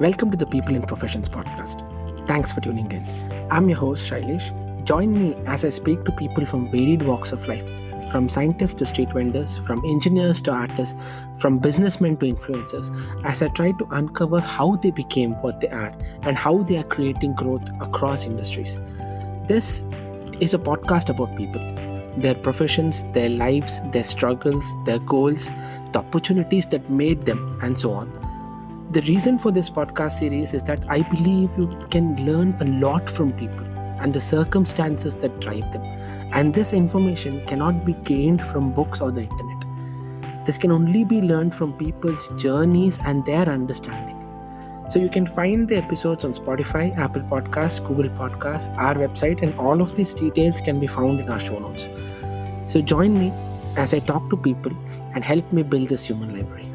Welcome to the People in Professions podcast. Thanks for tuning in. I'm your host, Shailesh. Join me as I speak to people from varied walks of life, from scientists to street vendors, from engineers to artists, from businessmen to influencers, as I try to uncover how they became what they are and how they are creating growth across industries. This is a podcast about people, their professions, their lives, their struggles, their goals, the opportunities that made them, and so on. The reason for this podcast series is that I believe you can learn a lot from people and the circumstances that drive them. And this information cannot be gained from books or the internet. This can only be learned from people's journeys and their understanding. So you can find the episodes on Spotify, Apple Podcasts, Google Podcasts, our website, and all of these details can be found in our show notes. So join me as I talk to people and help me build this human library.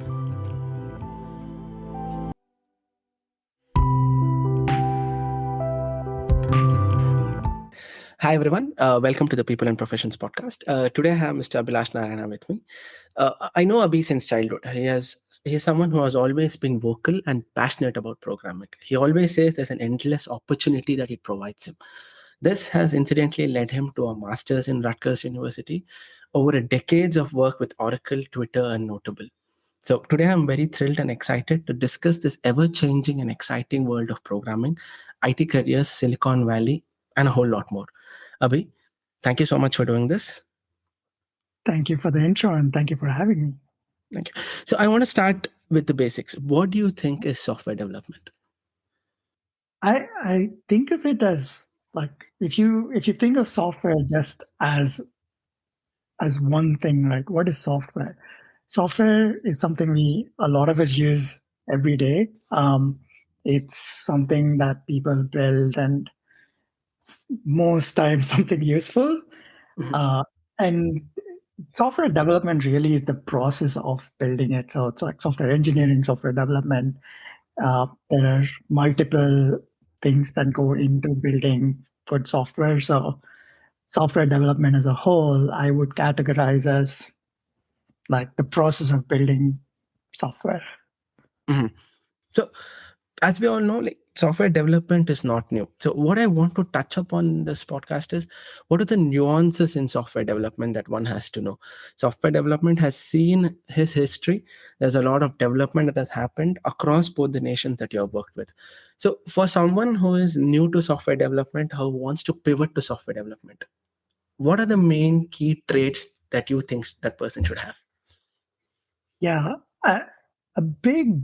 Hi everyone, welcome to the People and Professions podcast. Today I have Mr. Abhilash Narayana with me. I know Abhi since childhood. He is someone who has always been vocal and passionate about programming. He always says there's an endless opportunity that it provides him. This has incidentally led him to a master's in Rutgers University, over a decades of work with Oracle, Twitter, and Notable. So today I'm very thrilled and excited to discuss this ever-changing and exciting world of programming, IT careers, Silicon Valley, and a whole lot more. Abhi, thank you so much for doing this. Thank you for the intro and thank you for having me. Thank you. So I want to start with the basics. What do you think is software development? I think of it as like if you think of software just as one thing, right? What is software? Software is something a lot of us use every day. It's something that people build and most times something useful. Mhm. Uh, and software development really is the process of building it. So it's like software engineering, software development. There are multiple things that go into building good software. So software development as a whole, I would categorize as like the process of building software. Mhm. So as we all know, like software development is not new. So what I want to touch upon in this podcast is what are the nuances in software development that one has to know. Software development has seen his history. There's a lot of development that has happened across both the nations that you have worked with. So for someone who is new to software development, who wants to pivot to software development, what are the main key traits that you think that person should have? Yeah, a, a big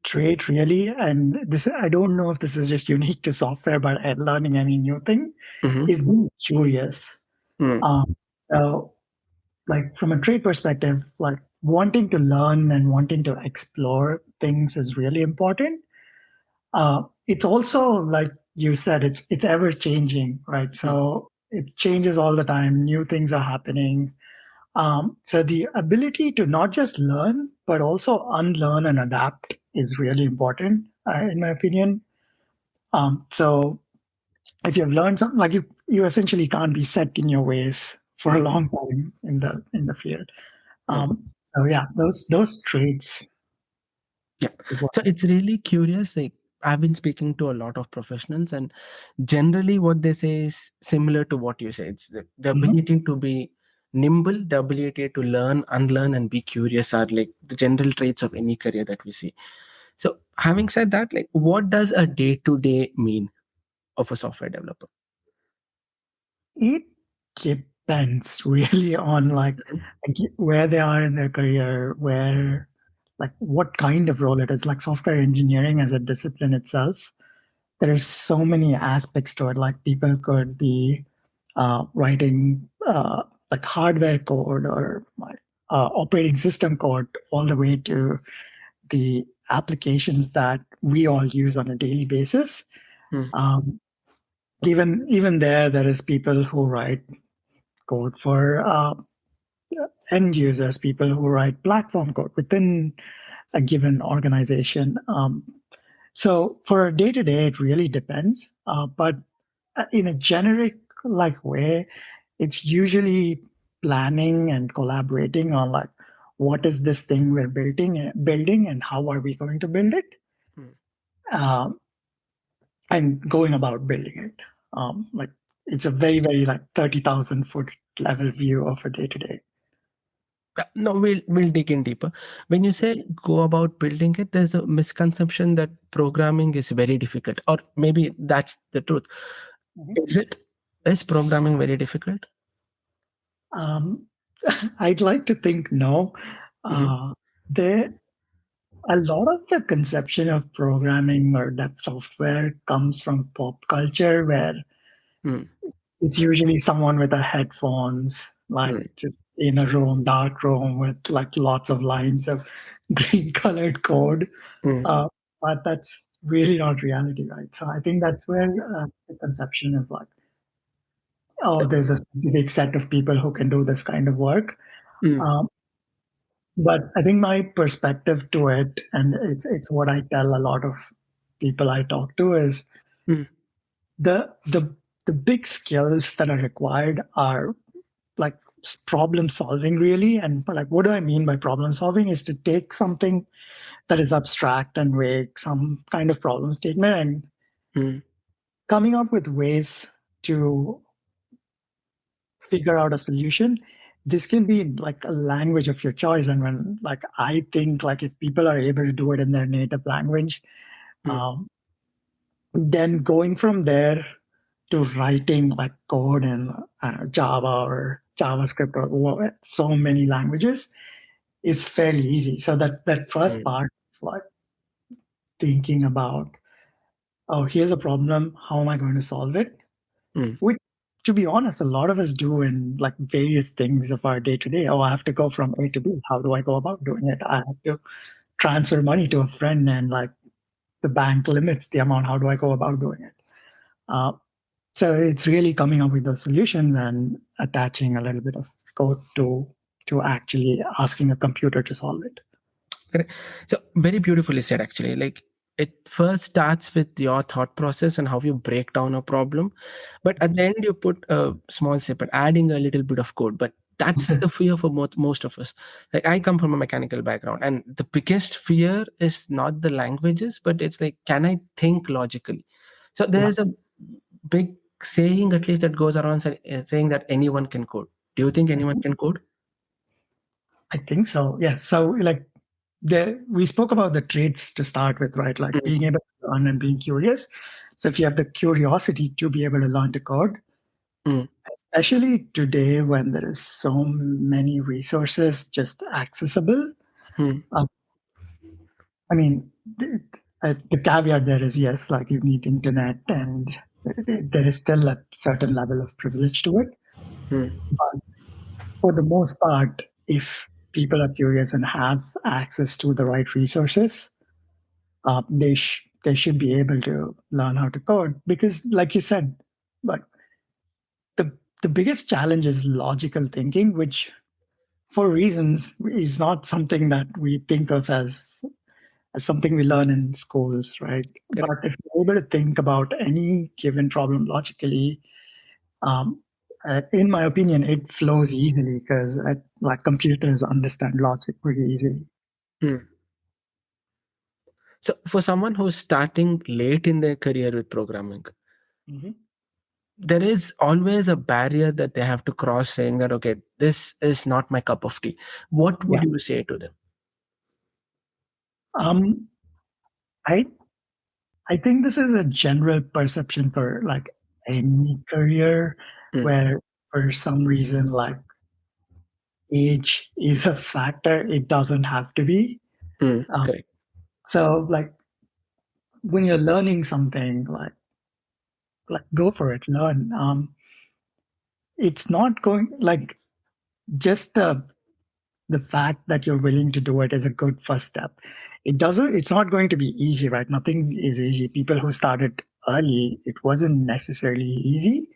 trait really, and this I don't know if this is just unique to software, but at learning any new thing Mm-hmm. is being curious. Um, so like from a trade perspective, like wanting to learn and wanting to explore things is really important. It's also like you said, it's ever changing, right? So it changes all the time. New things are happening. So the ability to not just learn but also unlearn and adapt is really important, in my opinion. So if you've learned something, like you essentially can't be set in your ways for a long time in the field. So yeah, those traits Yeah. is what. So it's really curious. Like I've been speaking to a lot of professionals, and generally what they say is similar to what you say. It's the Mhm. ability to be nimble, the ability to learn, unlearn, and be curious are like the general traits of any career that we see. So having said that, like what does a day-to-day mean of a software developer? It depends really on where they are in their career, where like what kind of role it is. Like software engineering as a discipline itself, there's so many aspects to it. Like people could be writing like hardware code or like operating system code, all the way to the applications that we all use on a daily basis. Mm, Um, even there is people who write code for end users, people who write platform code within a given organization. So for day to day, it really depends. But in a generic like way, it's usually planning and collaborating on like what is this thing we're building and how are we going to build it, mm, um, and going about building it. Like it's a very, very like 30,000 foot level view of a day to day. No, we'll dig in deeper. When you say go about building it, there's a misconception that programming is very difficult, or maybe that's the truth. Mhm. Is it? Is programming very difficult? Um, I'd like to think no. Mm, Uh, there, a lot of the conception of programming or dev software comes from pop culture, where mm, it's usually someone with a headphones, like mm, just in a room, dark room with like lots of lines of green colored code. mm. Uh, but that's really not reality, right? So I think that's where the conception is like, oh, there's a specific set of people who can do this kind of work. Mm, Um, but I think my perspective to it, and it's what I tell a lot of people I talk to, is mm, the the the big skills that are required are like problem solving really. And like what do I mean by problem solving is to take something that is abstract and vague, some kind of problem statement, and mm, coming up with ways to figure out a solution. This can be like a language of your choice. And when like I think like if people are able to do it in their native language, mm, um, then going from there to writing like code in Java or JavaScript or so many languages is fairly easy. So that first mm, part, like thinking about, oh, here's a problem, how am I going to solve it? mm, Which, to be honest, a lot of us do in like various things of our day to day. Oh, I have to go from A to B. How do I go about doing it? I have to transfer money to a friend, and like the bank limits the amount. How do I go about doing it? Uh, so it's really coming up with those solutions and attaching a little bit of code to actually asking a computer to solve it. Correct. So very beautifully said, actually. Like it first starts with your thought process and how you break down a problem, but at the end you put a small snippet, adding a little bit of code. But that's the fear for most of us. Like I come from a mechanical background, and the biggest fear is not the languages, but it's like, can I think logically? So Yeah, there's a big saying, at least, that goes around saying that anyone can code. Do you think anyone can code? I think so. Yeah. So like we spoke about the traits to start with, right? Like Mm, being able to learn and being curious. So if you have the curiosity to be able to learn to code, mm, especially today when there is so many resources just accessible. mm, Uh, I mean, the caveat there is yes, like you need internet, and there is still a certain level of privilege to it. mm, But for the most part, if people are curious and have access to the right resources, they should be able to learn how to code. Because, like you said, like the the biggest challenge is logical thinking, which for reasons is not something that we think of as something we learn in schools, right? But correct. if you're able to think about any given problem logically, um, in my opinion, it flows easily because like computers understand logic pretty easily. Mm. So, for someone who's starting late in their career with programming, Mhm. there is always a barrier that they have to cross, saying that, okay, this is not my cup of tea. What Yeah. would you say to them? Um, I I think this is a general perception for like any career Mm, where for some reason like age is a factor. It doesn't have to be. Um, correct. so like when you're learning something, like go for it, learn. It's not going like just the fact that you're willing to do it is a good first step. It's not going to be easy, right? Nothing is easy. People who started early, it wasn't necessarily easy.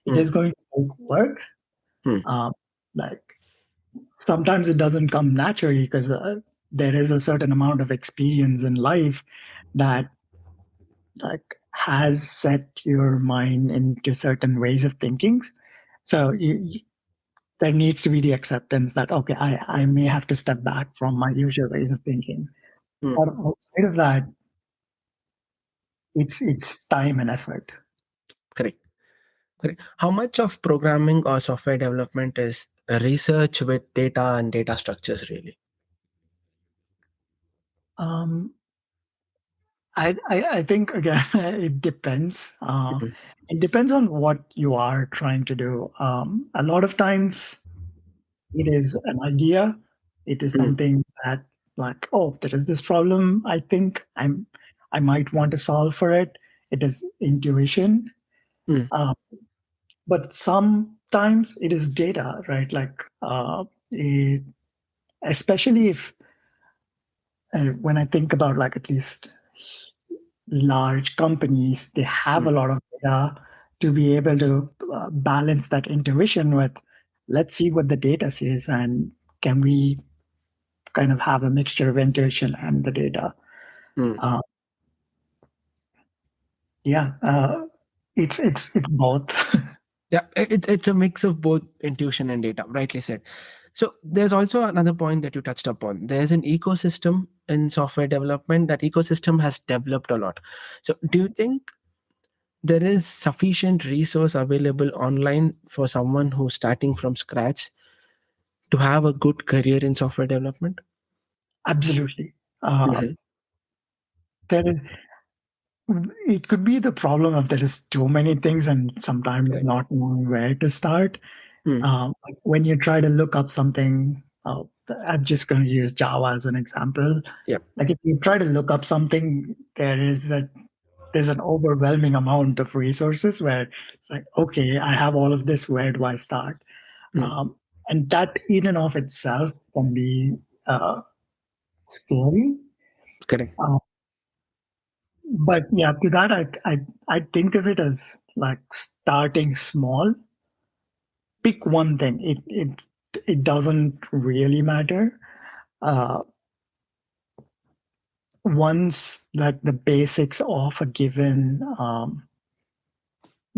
It Mm, is going to take work. mm, Um, like sometimes it doesn't come naturally because there is a certain amount of experience in life that like has set your mind into certain ways of thinking. So there needs to be the acceptance that okay, I may have to step back from my usual ways of thinking. mm, But outside of that, it's time and effort. Correct. Correct. How much of programming or software development is research with data and data structures, really? Um, I think again it depends. Mhm. It depends on what you are trying to do. A lot of times it is an idea. It is Mm, something that like, oh, there is this problem. I might want to solve for it. It is intuition. mm, Uh, but sometimes it is data, right? Like, it, especially if when I think about like at least large companies, they have mm, a lot of data to be able to balance that intuition with, let's see what the data says, and can we kind of have a mixture of intuition and the data. mm. Uh, yeah, it's both. Yeah, it's a mix of both intuition and data, rightly said. So there's also another point that you touched upon. There's an ecosystem in software development. That ecosystem has developed a lot. So do you think there is sufficient resource available online for someone who's starting from scratch to have a good career in software development? Absolutely. Uh, Hmm. there is. It could be the problem of there is too many things and sometimes Correct. not knowing where to start. Mm. Like when you try to look up something, I'm just going to use Java as an example. Yeah. Like if you try to look up something, there's an overwhelming amount of resources where it's like, okay, I have all of this. Where do I start? Mm. Um, and that in and of itself can be scary. Correct. Uh, but yeah, to that, I think of it as like starting small. Pick one thing. It doesn't really matter. Uh, Once like the basics of a given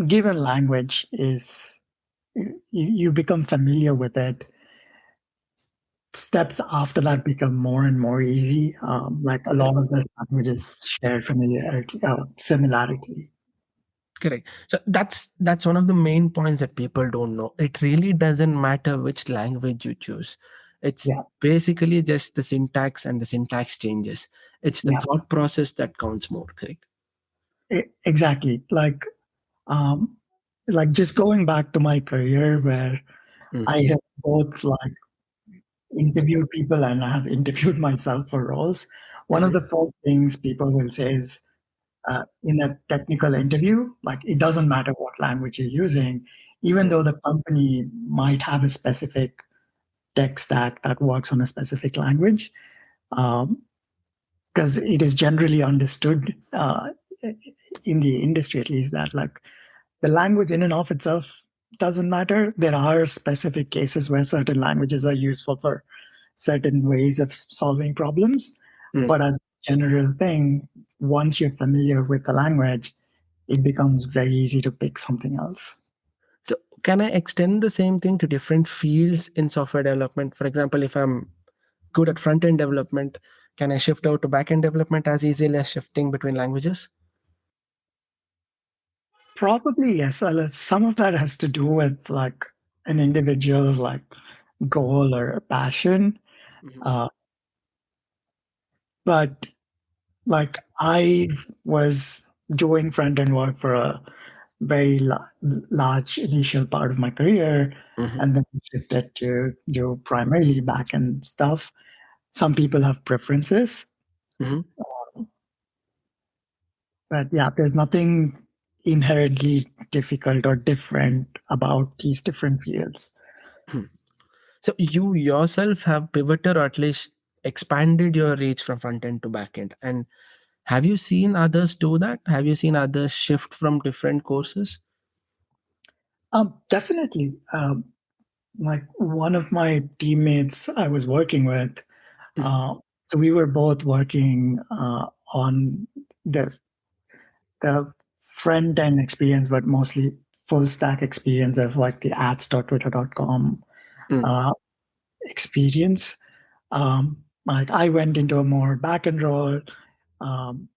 language is you become familiar with it, steps after that become more and more easy. Like a lot of the languages share familiarity, similarity. Correct. So that's one of the main points that people don't know. It really doesn't matter which language you choose. It's Yeah, basically just the syntax and the syntax changes. It's the yeah, thought process that counts more, correct? exactly. Um, like just going back to my career where Mm, I have both like interviewed people and I have interviewed myself for roles. One of mhm, the first things people will say is in a technical interview, like it doesn't matter what language you're using, even mm, though the company might have a specific tech stack that works on a specific language, because it is generally understood in the industry, at least, that like the language in and of itself doesn't matter. There are specific cases where certain languages are useful for certain ways of solving problems. mm. But as a general thing, once you're familiar with the language, it becomes very easy to pick something else. So can I extend the same thing to different fields in software development? For example, if I'm good at front end development, can I shift out to back end development as easily as shifting between languages? Probably yes. Some of that has to do with like an individual's like goal or passion. Mhm, Uh, but like I was doing front end work for a very large initial part of my career, mhm, and then shifted to do primarily back end stuff. Some people have preferences, mhm. but yeah, there's nothing inherently difficult or different about these different fields. So you yourself have pivoted or at least expanded your reach from front end to back end. And have you seen others do that? Have you seen others shift from different courses? Definitely. Like one of my teammates I was working with, Mhm, uh, so we were both working on the the front end experience, but mostly full stack experience of like the ads.twitter.com mm, uh, experience. Like I went into a more back end role. Um,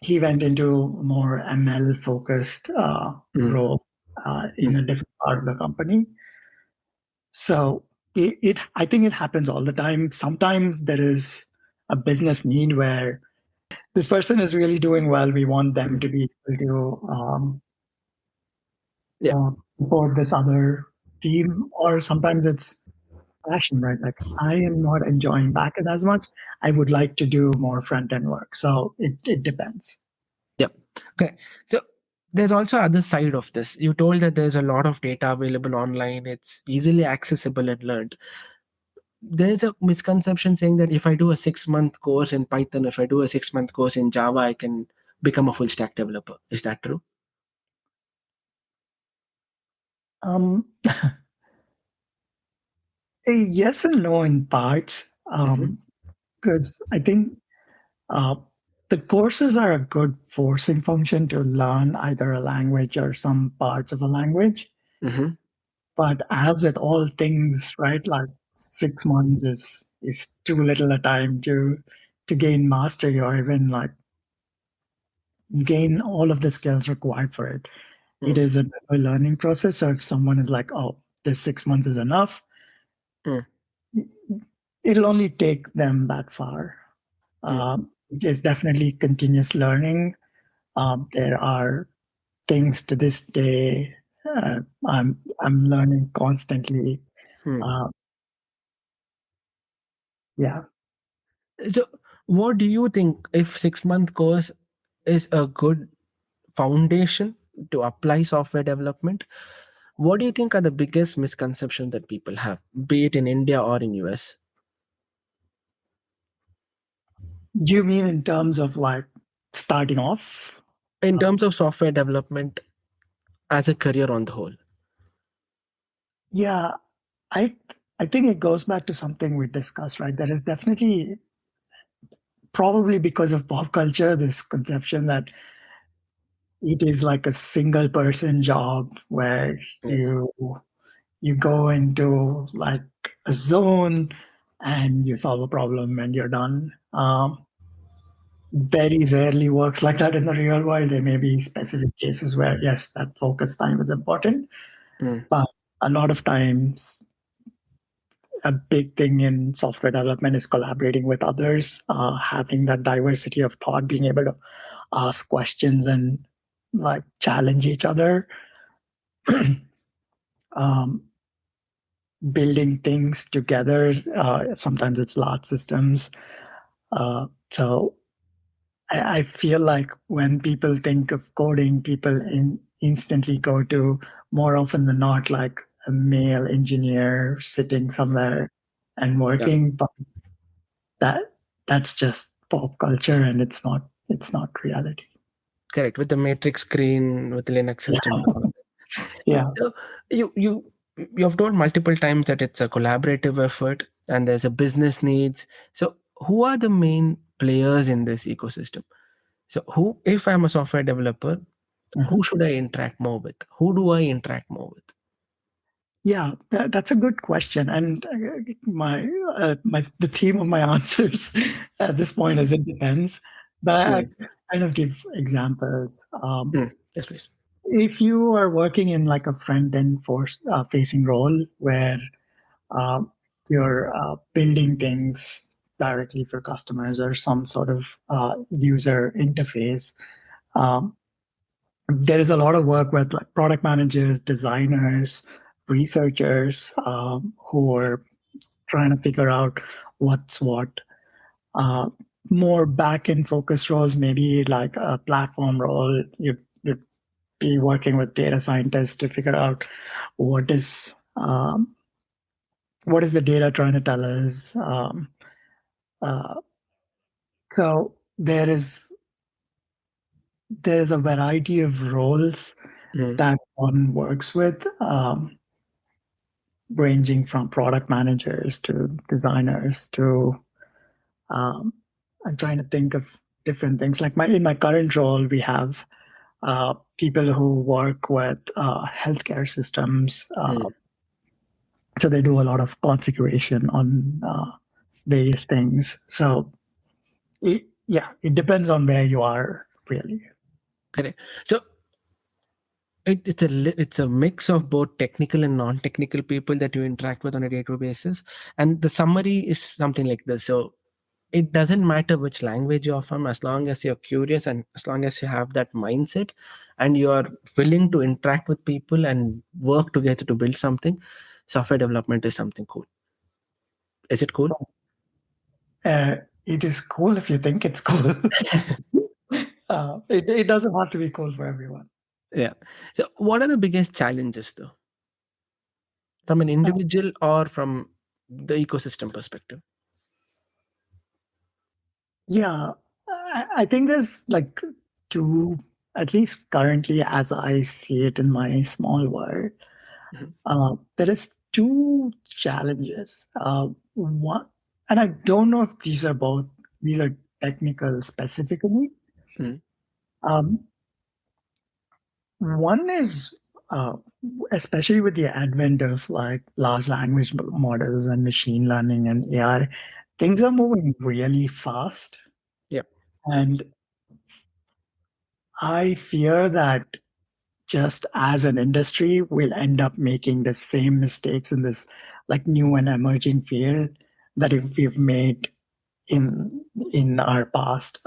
he went into more ML focused Mm. role in a Mm. different part of the company. So I think it happens all the time. Sometimes there is a business need where this person is really doing well. We want them Mm. to be able to Yeah. support this other team, or sometimes it's passion, right? Like I am not enjoying backend as much. I would like to do more front end work. So it depends. Yep. Okay. So there's also other side of this. You told that there's a lot of data available online. It's easily accessible and learned. There's a misconception saying that if I do a 6 month course in Python, if I do a 6 month course in Java, I can become a full stack developer. Is that true? Um, a yes and no in parts, Mm-hmm. because I think uh, the courses are a good forcing function to learn either a language or some parts of a language. Mm-hmm. But as with all things, right, like 6 months is too little a time to gain mastery or even like gain all of the skills required for it. It Mm. is a learning process. So if someone is like, oh, this 6 months is enough, Mm. it'll only take them that far. Mm. It is definitely continuous learning. There are things to this day. I'm learning constantly. Mm. Uh, yeah. So what do you think if 6 month course is a good foundation to apply software development? What do you think are the biggest misconceptions that people have, be it in India or in US, Do you mean in terms of like starting off? in terms of software development as a career on the whole? Yeah, I I think it goes back to something we discussed, right? There is definitely probably because of pop culture this conception that it is like a single person job where Yeah. you go into like a zone and you solve a problem and you're done. Very rarely works like that in the real world. There may be specific cases where yes, that focus time is important, Mm. but a lot of times a big thing in software development is collaborating with others, having that diversity of thought, being able to ask questions and like challenge each other, um, building things together. Sometimes it's large systems. So I feel like when people think of coding, people instantly go to more often than not like a male engineer sitting somewhere and Yeah. working. But that that's just pop culture and it's not reality. Correct. With the matrix screen, with the Linux system and all. Yeah. So you you have told multiple times that it's a collaborative effort and there's a business needs. So who are the main players in this ecosystem? So who, if I'm a software developer, who Mhm. should I interact more with? Who do I interact more with? Yeah, that's a good question, and my the theme of my answers at this point is it depends. But I Mm. kind of give examples. Mm. Yes, please. If you are working in like a front end force facing role where um, you're building things directly for customers or some sort of user interface, um, there is a lot of work with like product managers, designers, researchers who are trying to figure out what's what. Uh, More back end focused roles, maybe like a platform role. You'd be working with data scientists to figure out what is what is the data trying to tell us. Uh, so there's a variety of roles Mm. that one works with. Ranging from product managers to designers to um, I'm trying to think of different things. Like my in my current role, we have people who work with healthcare systems. Mm. So they do a lot of configuration on various things. So yeah, it depends on where you are really. Correct. So it's a mix of both technical and non-technical people that you interact with on a day-to-day basis. And the summary is something like this. So it doesn't matter which language you're from, as long as you're curious and as long as you have that mindset and you're willing to interact with people and work together to build something. Software development is something cool. Is it cool? Uh, it is cool if you think it's cool. It doesn't have to be cool for everyone. Yeah. So what are the biggest challenges though, from an Uh, individual or from the ecosystem perspective? yeah, I think there's like two, at least currently, as I see it in my small world, Mhm. there is two challenges. One, and I don't know if these are technical specifically. Mhm. Um, One is, uh, especially with the advent of like large language models and machine learning and AI, things are moving really fast. Yep. And I fear that just as an industry, we'll end up making the same mistakes in this like new and emerging field that if we've made in our past.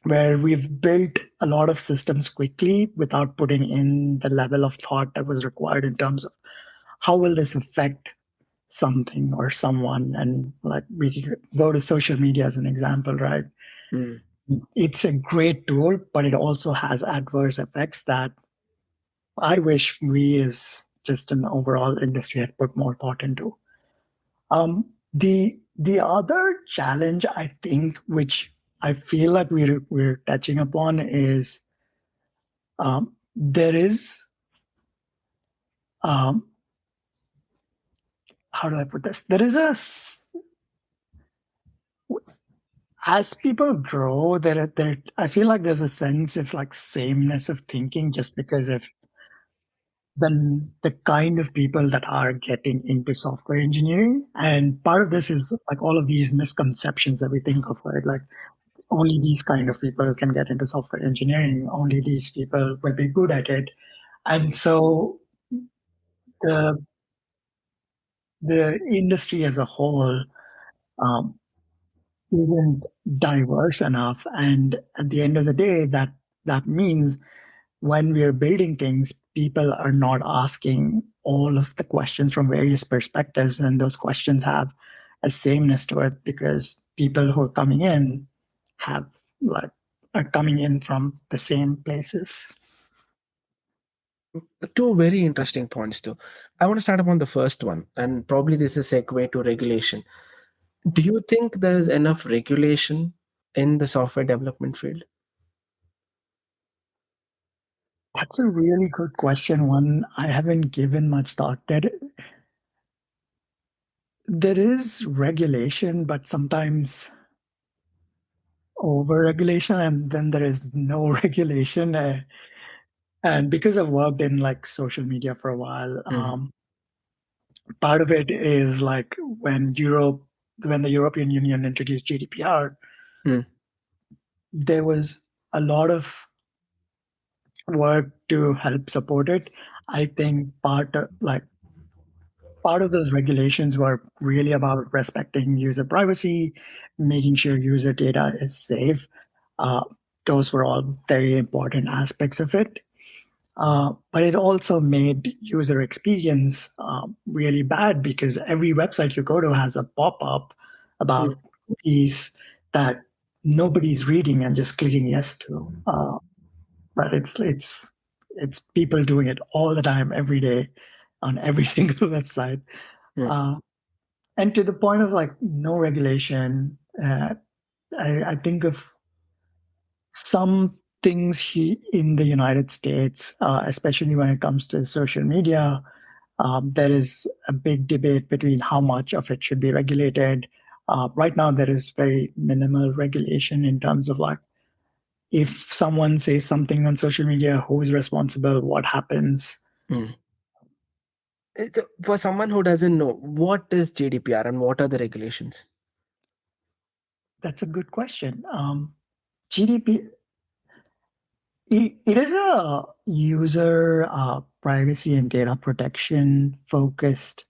Where we've built a lot of systems quickly without putting in the level of thought that was required in terms of how will this affect something or someone. And like we could go to social media as an example, right? Mm. It's a great tool, but it also has adverse effects that I wish we as just an overall industry had put more thought into. The other challenge I think, which I feel like we're touching upon, is there is um, how do I put this? There is as people grow, there I feel like there's a sense of like sameness of thinking just because of the kind of people that are getting into software engineering, and part of this is like all of these misconceptions that we think of, right? Like only these kind of people can get into software engineering. Only these people will be good at it, and so the the industry as a whole um, isn't diverse enough. And at the end of the day, that means when we are building things, people are not asking all of the questions from various perspectives, and those questions have a sameness to it because people who are coming in have like are coming in from the same places. Two very interesting points, though. I want to start upon the first one, and probably this is a segue to regulation. Do you think there is enough regulation in the software development field? That's a really good question. One I haven't given much thought. There is regulation, but sometimes over-regulation, and then there is no regulation. And because I've worked in like social media for a while, Mm. part of it is like when the European Union introduced GDPR, Mm. there was a lot of work to help support it. I think part of those regulations were really about respecting user privacy, making sure user data is safe. Uh, those were all very important aspects of it. But it also made user experience really bad because every website you go to has a pop-up Mm. about cookies that nobody's reading and just clicking yes to. But it's people doing it all the time, every day, on every single website. Mm. Uh, and to the point of like no regulation, I think of some things in the United States, especially when it comes to social media. There is a big debate between how much of it should be regulated. Right now, there is very minimal regulation in terms of like if someone says something on social media, who is responsible, what happens. Mm. For someone who doesn't know, what is GDPR and what are the regulations? That's a good question. GDP, it is a user privacy and data protection focused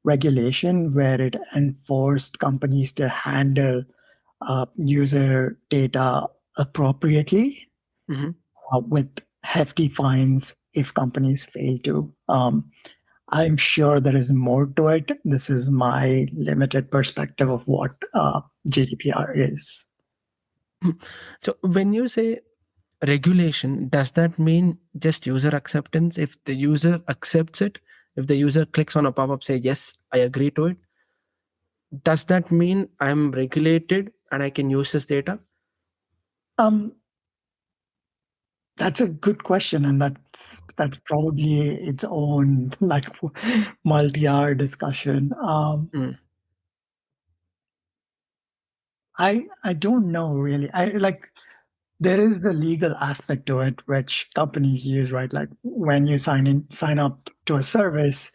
regulation where it enforced companies to handle user data appropriately Hmm. with hefty fines if companies fail to. I'm sure there is more to it. This is my limited perspective of what GDPR is. So when you say regulation, does that mean just user acceptance? If the user accepts it, if the user clicks on a pop-up, say yes, I agree to it, does that mean I'm regulated and I can use this data? Um, that's a good question, and that's probably its own like multi-hour discussion. Mm, I don't know really. I like there is the legal aspect to it, which companies use, right? Like when you sign up to a service,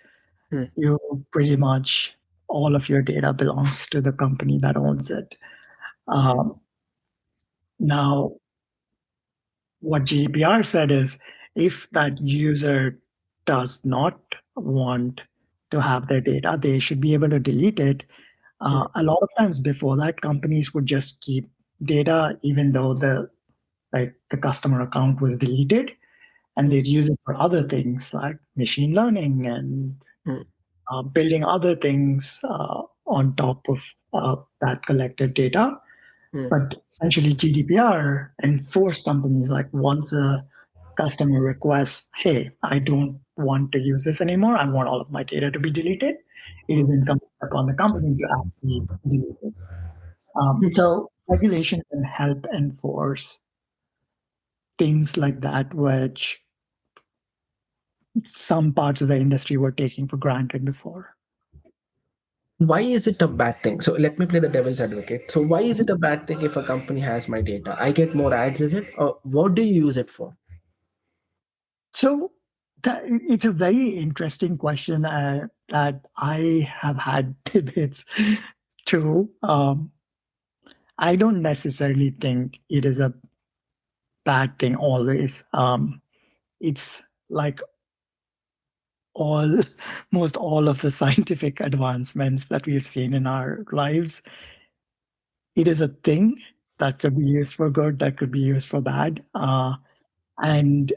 mm, you pretty much all of your data belongs to the company that owns it. mm, Um, Now, what GDPR said is if that user does not want to have their data, they should be able to delete it. mm, A lot of times before that, companies would just keep data even though the customer account was deleted, and mm, they'd use it for other things like machine learning and mm, building other things on top of that collected data. mm, But essentially, GDPR enforced companies like once a customer requests, "Hey, I don't want to use this anymore. I want all of my data to be deleted." It is mm, incumbent upon the company to actually delete it. mm. So regulation can help enforce things like that, which some parts of the industry were taking for granted before. Why is it a bad thing? So let me play the devil's advocate. So why is it a bad thing if a company has my data? I get more ads, is it? Or what do you use it for? So it's a very interesting question that I have had debates too. I don't necessarily think it is a bad thing always. It's like all, most all of the scientific advancements that we've seen in our lives, it is a thing that could be used for good, that could be used for bad. And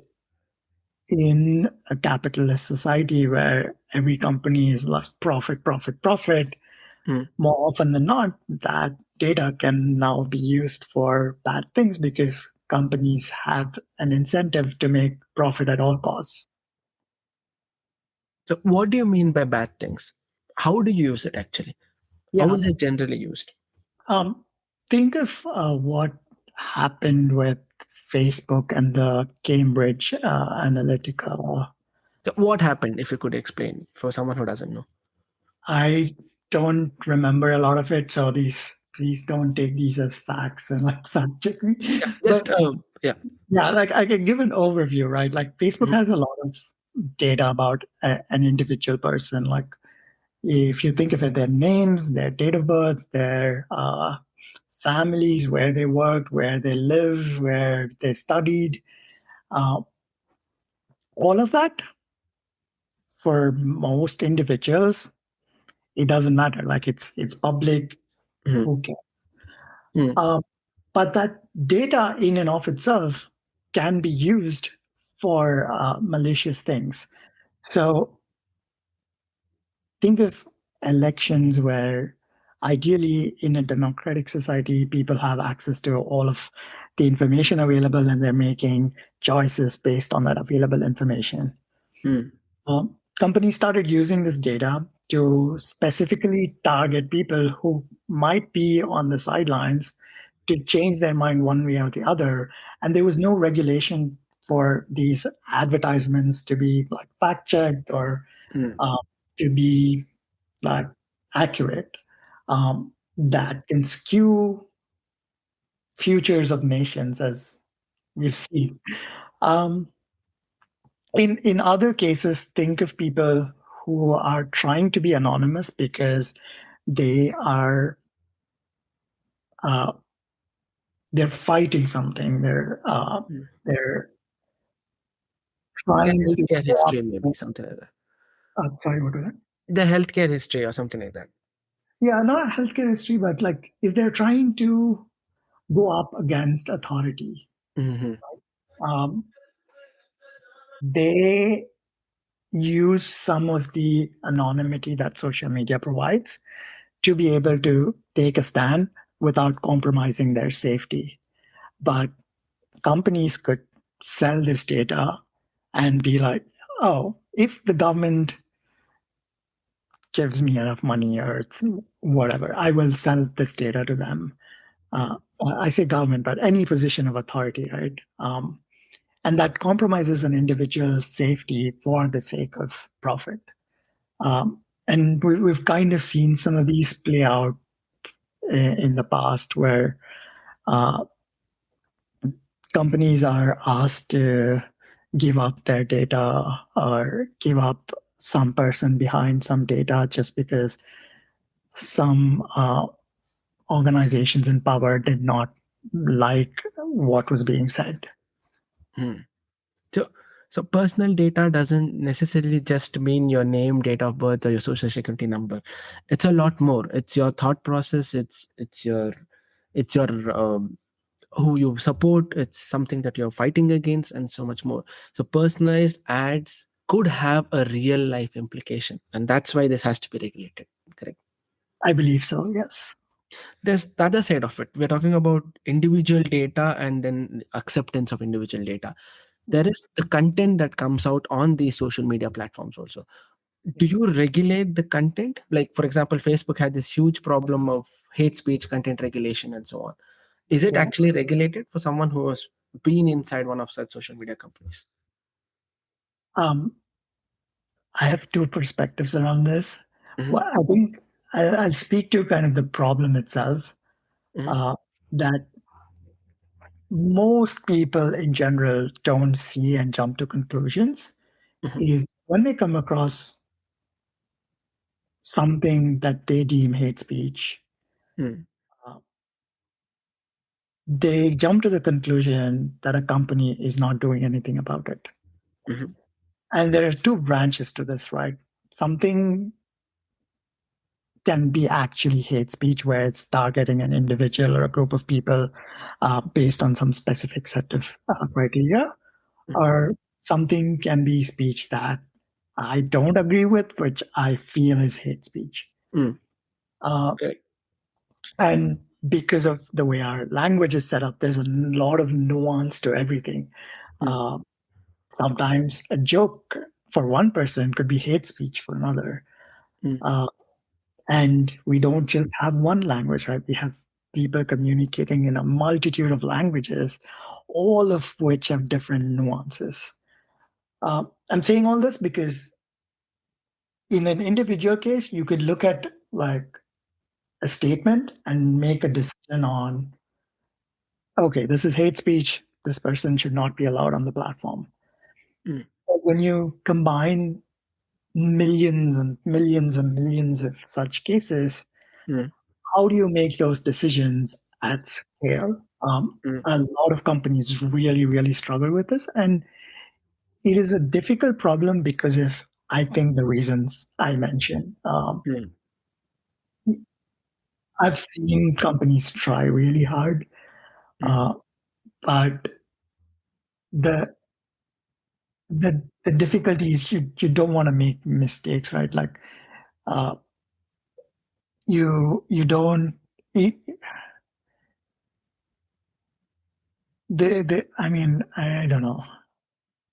in a capitalist society where every company is like profit, profit, profit, Mm. more often than not, that data can now be used for bad things because companies have an incentive to make profit at all costs. So what do you mean by bad things? How do you use it actually? How Yeah. is it generally used? Um, think of what happened with Facebook and the Cambridge Analytica. So what happened, if you could explain for someone who doesn't know? I don't remember a lot of it, so these please don't take these as facts and like fact check me. Yeah, But just yeah. yeah, like I can give an overview, right? Like Facebook Mhm, has a lot of data about an individual person. Like if you think of it, their names, their date of birth, their families, where they worked, where they live, where they studied, uh, all of that for most individuals, it doesn't matter. Like it's public. mhm, Who cares? mhm, Um, but that data in and of itself can be used for malicious things. So think of elections where ideally in a democratic society, people have access to all of the information available and they're making choices based on that available information. mhm, Companies started using this data to specifically target people who might be on the sidelines to change their mind one way or the other. And there was no regulation for these advertisements to be like fact checked or mhm. uh, to be like accurate. That can skew futures of nations, as we've seen. Um, in other cases, think of people who are trying to be anonymous because they are uh, they're fighting something. Mm. They're The trying to healthcare go up. history, maybe something like that. Sorry, what was that? The healthcare history or something like that. Yeah, not healthcare history, but like if they're trying to go up against authority, Hmm. um, they use some of the anonymity that social media provides to be able to take a stand without compromising their safety. But companies could sell this data and be like, oh, if the government gives me enough money or whatever, I will sell this data to them. Mm. I say government, but any position of authority, right? And that compromises an individual's safety for the sake of profit. And we've kind of seen some of these play out in the past where uh, companies are asked to give up their data or give up some person behind some data just because some organizations in power did not like what was being said. Mm. So, so personal data doesn't necessarily just mean your name, date of birth, or your social security number. It's a lot more. It's your thought process. It's your who you support. It's something that you're fighting against, and so much more. So personalized ads could have a real life implication, and that's why this has to be regulated. Correct. I believe so, yes. There's the other side of it. We're talking about individual data and then acceptance of individual data. There is the content that comes out on these social media platforms also. Do you regulate the content? Like, for example, Facebook had this huge problem of hate speech content regulation and so on. Is it Yeah. actually regulated for someone who has been inside one of such social media companies? Um, I have two perspectives around this. Hmm. Well, I think I'll speak to kind of the problem itself. Hmm. Uh, that most people in general don't see and jump to conclusions Hmm. is when they come across something that they deem hate speech, Hmm. uh, they jump to the conclusion that a company is not doing anything about it. Hmm. And there are two branches to this, right? Something can be actually hate speech where it's targeting an individual or a group of people based on some specific set of criteria, or something can be speech that I don't agree with, which I feel is hate speech. Hmm. Uh, Correct. and because of the way our language is set up, there's a lot of nuance to everything. Hmm. Uh, Sometimes a joke for one person could be hate speech for another. Hmm. Uh, and we don't just have one language, right? We have people communicating in a multitude of languages, all of which have different nuances. I'm saying all this because in an individual case, you could look at like a statement and make a decision on, okay, this is hate speech. This person should not be allowed on the platform. Hmm. But when you combine millions and millions and millions of such cases, Hmm. how do you make those decisions at scale? Hmm. A lot of companies really, really struggle with this. And it is a difficult problem because of, I think, the reasons I mentioned. Hmm. I've seen companies try really hard, Hmm. uh, but the the difficulty is you don't want to make mistakes, right? Like uh, you don't. It, I mean, I don't know.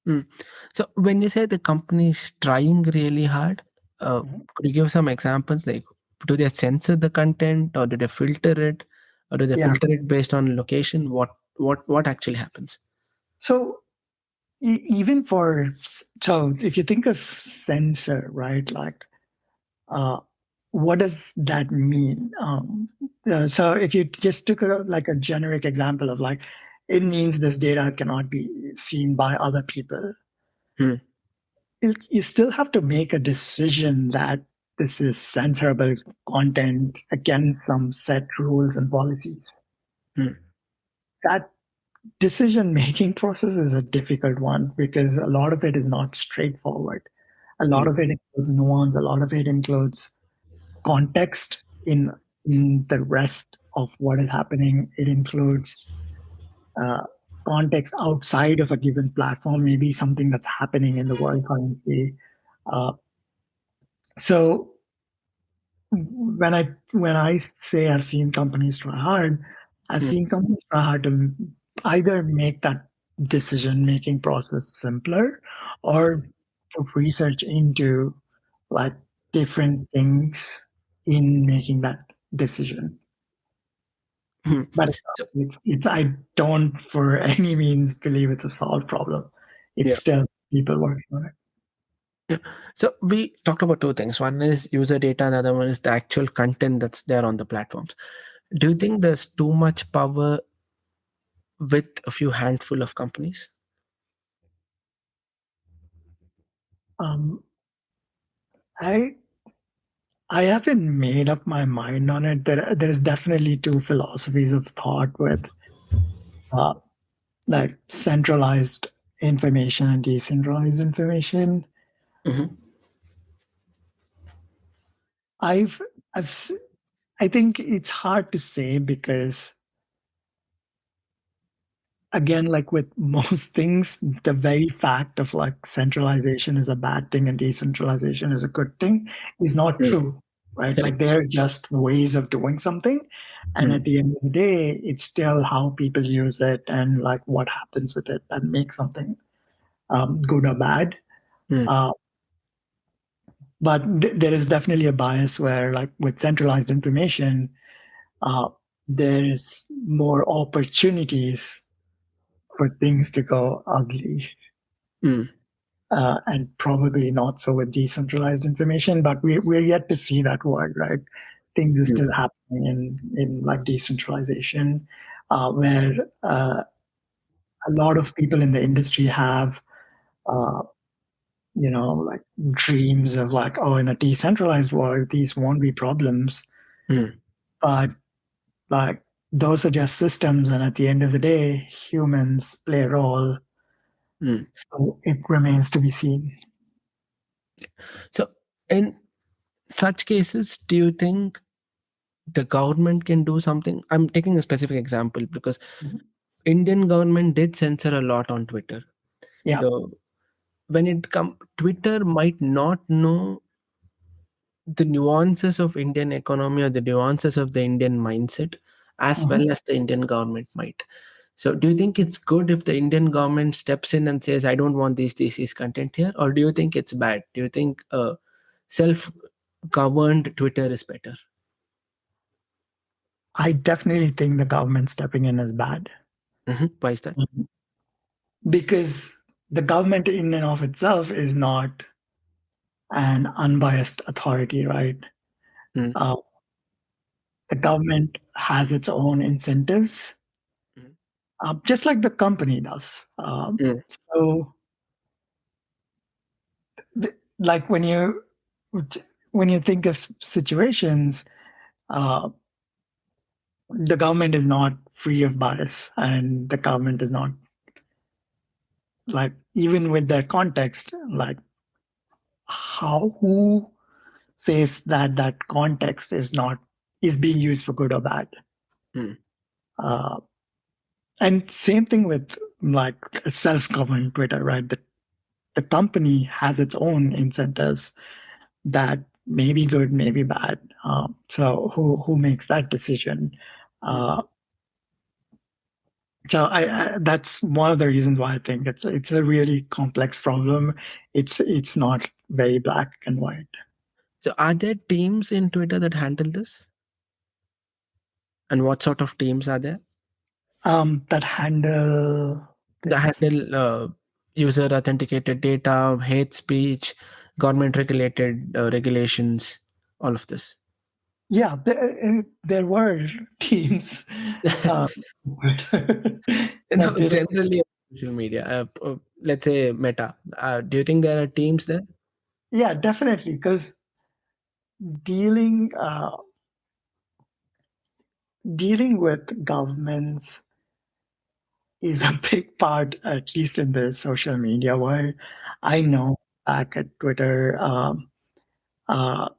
Mm. So when you say the company is trying really hard, Mhm. could you give some examples? Like, do they censor the content, or do they filter it, or do they Yeah. filter it based on location? What actually happens? So even for so if you think of censor, right? Like, uh, what does that mean? So if you just took like a generic example of like, it means this data cannot be seen by other people. Hmm. You still have to make a decision that this is censorable content against some set rules and policies. Hmm. that decision making process is a difficult one because a lot of it is not straightforward. A lot Mm, of it includes nuance, a lot of it includes context in the rest of what is happening. It includes uh, context outside of a given platform, maybe something that's happening in the world currently. Uh, so when I say I've seen companies try hard, I've mm, seen companies try hard to either make that decision making process simpler or put research into like different things in making that decision. mm. But So, it's I don't for any means believe it's a solved problem. It's yeah. still people working on it. Yeah. So we talked about two things. One is user data, and the other one is the actual content that's there on the platforms. Do you think there's too much power with a few handful of companies? Um, I I haven't made up my mind on it. There's definitely two philosophies of thought with uh, like centralized information and decentralized information. Hmm. I've I've s- I think it's hard to say because again, like with most things, the very fact of like centralization is a bad thing and decentralization is a good thing is not Mm. true, right? Yeah. Like they're just ways of doing something. And at Mm. the end of the day, it's still how people use it and like what happens with it that makes something good or bad. Mm. Uh, but there is definitely a bias where, like with centralized information, uh, there is more opportunities for things to go ugly. Mm. And probably not so with decentralized information, but we're yet to see that word, right? Things are Mm. still happening in like decentralization, where a lot of people in the industry have, uh, like dreams of like, oh, in a decentralized world, these won't be problems, Mm. but like those are just systems, and at the end of the day, humans play a role. Mm. So it remains to be seen. So in such cases, do you think the government can do something? I'm taking a specific example because Mhm. Indian government did censor a lot on Twitter. Yeah. So when it come, Twitter might not know the nuances of Indian economy or the nuances of the Indian mindset as Mhm. well as the Indian government might. So do you think it's good if the Indian government steps in and says, I don't want this content here? Or do you think it's bad? Do you think self-governed Twitter is better? I definitely think the government stepping in is bad. Why is that? Mhm. Because the government in and of itself is not an unbiased authority, right? Mm, Uh, the government has its own incentives, mm, just like the company does. mm, So, like when you think of situations, uh, the government is not free of bias, and the government is not like even with their context, like how who says that that context is being used for good or bad. mm, Uh, and same thing with like self-governed Twitter, right? The company has its own incentives that may be good, may be bad. So who makes that decision? mm. Uh, so that's one of the reasons why I think it's a really complex problem. It's not very black and white. So are there teams in Twitter that handle this? And what sort of teams are there? That handle That this. handle user authenticated data, hate speech, government regulated regulations, all of this. Yeah, there were teams, uh, but No, that did it. generally social media. Let's say Meta. Do you think there are teams there? Yeah, definitely, because dealing dealing with governments is a big part, at least in the social media world. I know back at Twitter, uh,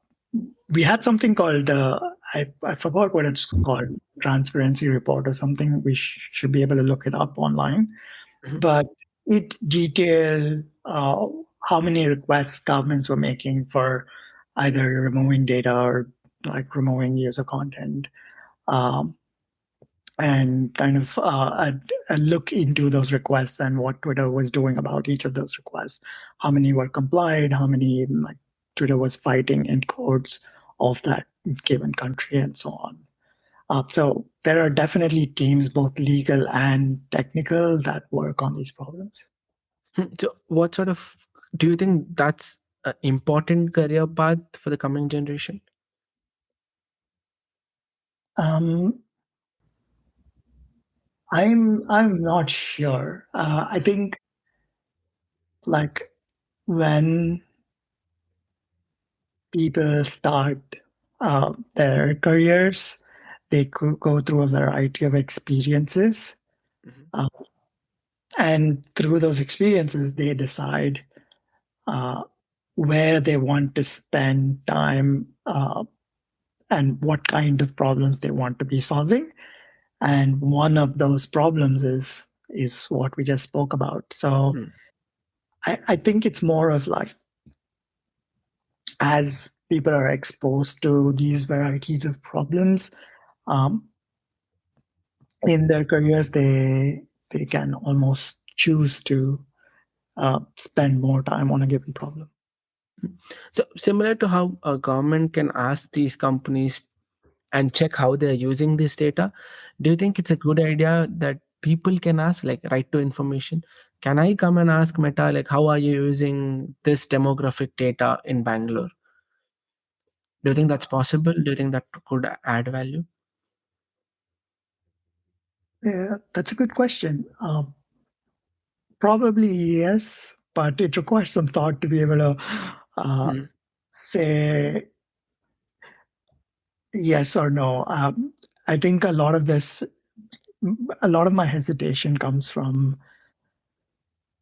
we had something called I forgot what it's called, transparency report or something. We should be able to look it up online, Mhm. but it detailed how many requests governments were making for either removing data or like removing user content. Um, and kind of a look into those requests and what Twitter was doing about each of those requests. How many were complied? How many like Twitter was fighting in courts of that given country, and so on. So there are definitely teams, both legal and technical, that work on these problems. So, what sort of do you think that's an important career path for the coming generation? Um, I'm not sure. I think like when people start their careers, they could go through a variety of experiences. Mhm. Uh, and through those experiences, they decide uh, where they want to spend time and what kind of problems they want to be solving. And one of those problems is what we just spoke about. So Mm. I think it's more of like as people are exposed to these varieties of problems, um, in their careers, they can almost choose to spend more time on a given problem. So, similar to how a government can ask these companies and check how they're using this data, do you think it's a good idea that people can ask, like, right to information? Can I come and ask Meta, like, how are you using this demographic data in Bangalore? Do you think that's possible? Do you think that could add value? Yeah, that's a good question. Probably yes, but it requires some thought to be able to uh, Mm. say yes or no. I think a lot of my hesitation comes from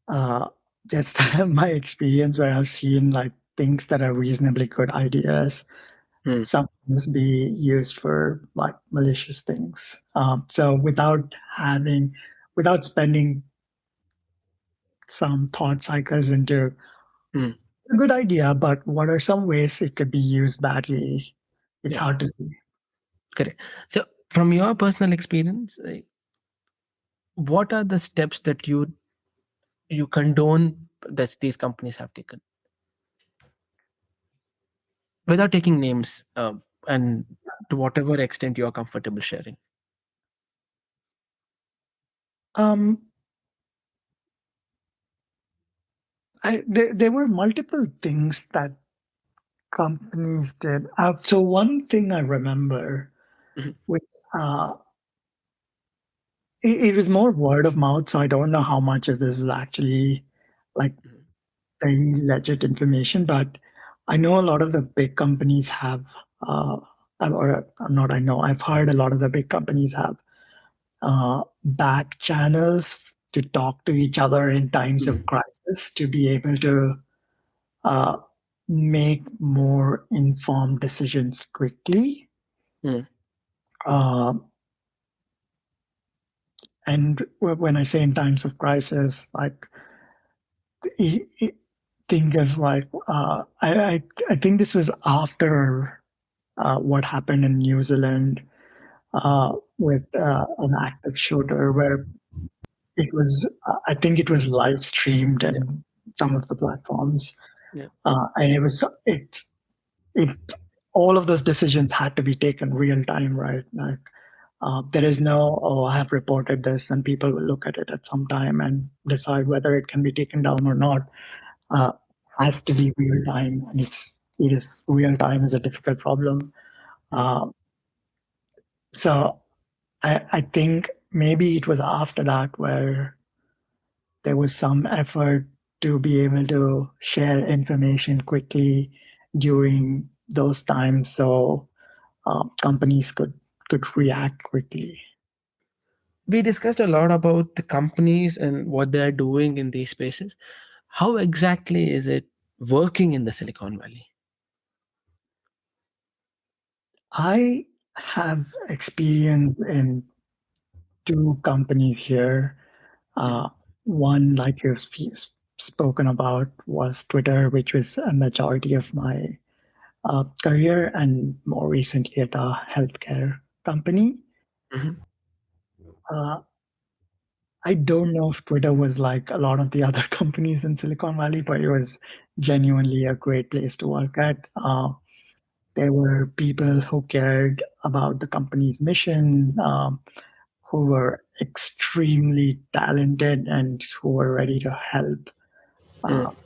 uh, just my experience where I've seen like things that are reasonably good ideas Mm. sometimes be used for like malicious things. So without spending some thought cycles into Mm. a good idea, but what are some ways it could be used badly? It's Yeah, hard to see. correct. So, from your personal experience, what are the steps that you condone that these companies have taken without taking names, and to whatever extent you are comfortable sharing? Um, there were multiple things that companies did. So one thing I remember Mhm. with uh, it was more word of mouth, so I don't know how much of this is actually like Mhm. very legit information, but I know a lot of the big companies have, or not, I know, I've heard a lot of the big companies have back channels to talk to each other in times of Mhm. crisis to be able to uh, make more informed decisions quickly. Mhm. Um, and when I say in times of crisis, like i- i- think of like I think this was after what happened in New Zealand with an active shooter where it was I think it was live streamed Yeah, and some of the platforms yeah, and it all of those decisions had to be taken real time, right? Like there is no, oh, I have reported this, and people will look at it at some time and decide whether it can be taken down or not. Uh, has to be real time, and it is real time is a difficult problem. mm, Um, so I think maybe it was after that where there was some effort to be able to share information quickly during those times, so companies could react quickly. We discussed a lot about the companies and what they are doing in these spaces. How exactly is it working in the Silicon Valley? I have experience in two companies here. Mm, Uh, One, like you've spoken about, was Twitter, which was a majority of my career, and more recently at a healthcare company. mhm, Uh, I don't know if Twitter was like a lot of the other companies in Silicon Valley, but it was genuinely a great place to work at. There were people who cared about the company's mission, who were extremely talented and who were ready to help. Uh, mm.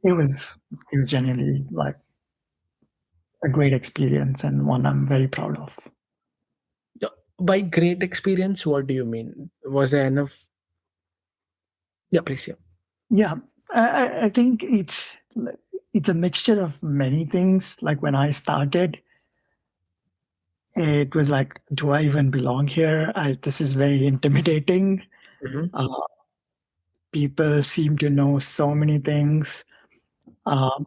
it was genuinely like a great experience and one I'm very proud of. Yeah, by great experience, what do you mean? Was there enough? Yeah, please. Yeah. Yeah, I think it's a mixture of many things. Like when I started, it was like, do I even belong here? This is very intimidating. Mhm, Uh, People seem to know so many things, um,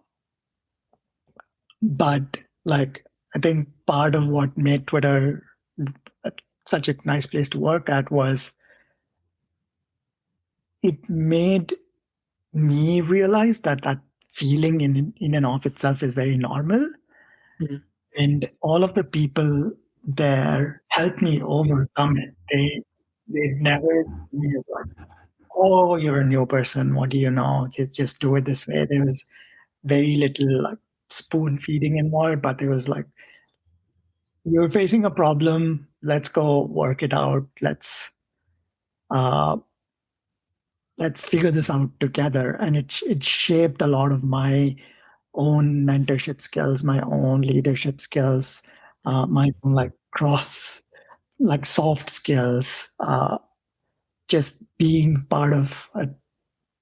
but like I think part of what made Twitter such a nice place to work at was it made me realize that that feeling in and of itself is very normal. mhm, And all of the people there helped me overcome it. They never see me as like, oh, you're a new person. What do you know? Just do it this way. There was very little like spoon feeding involved, but it was like, you're facing a problem. Let's go work it out. Uh, let's figure this out together. And it shaped a lot of my own mentorship skills, my own leadership skills, my own like soft skills, just being part of a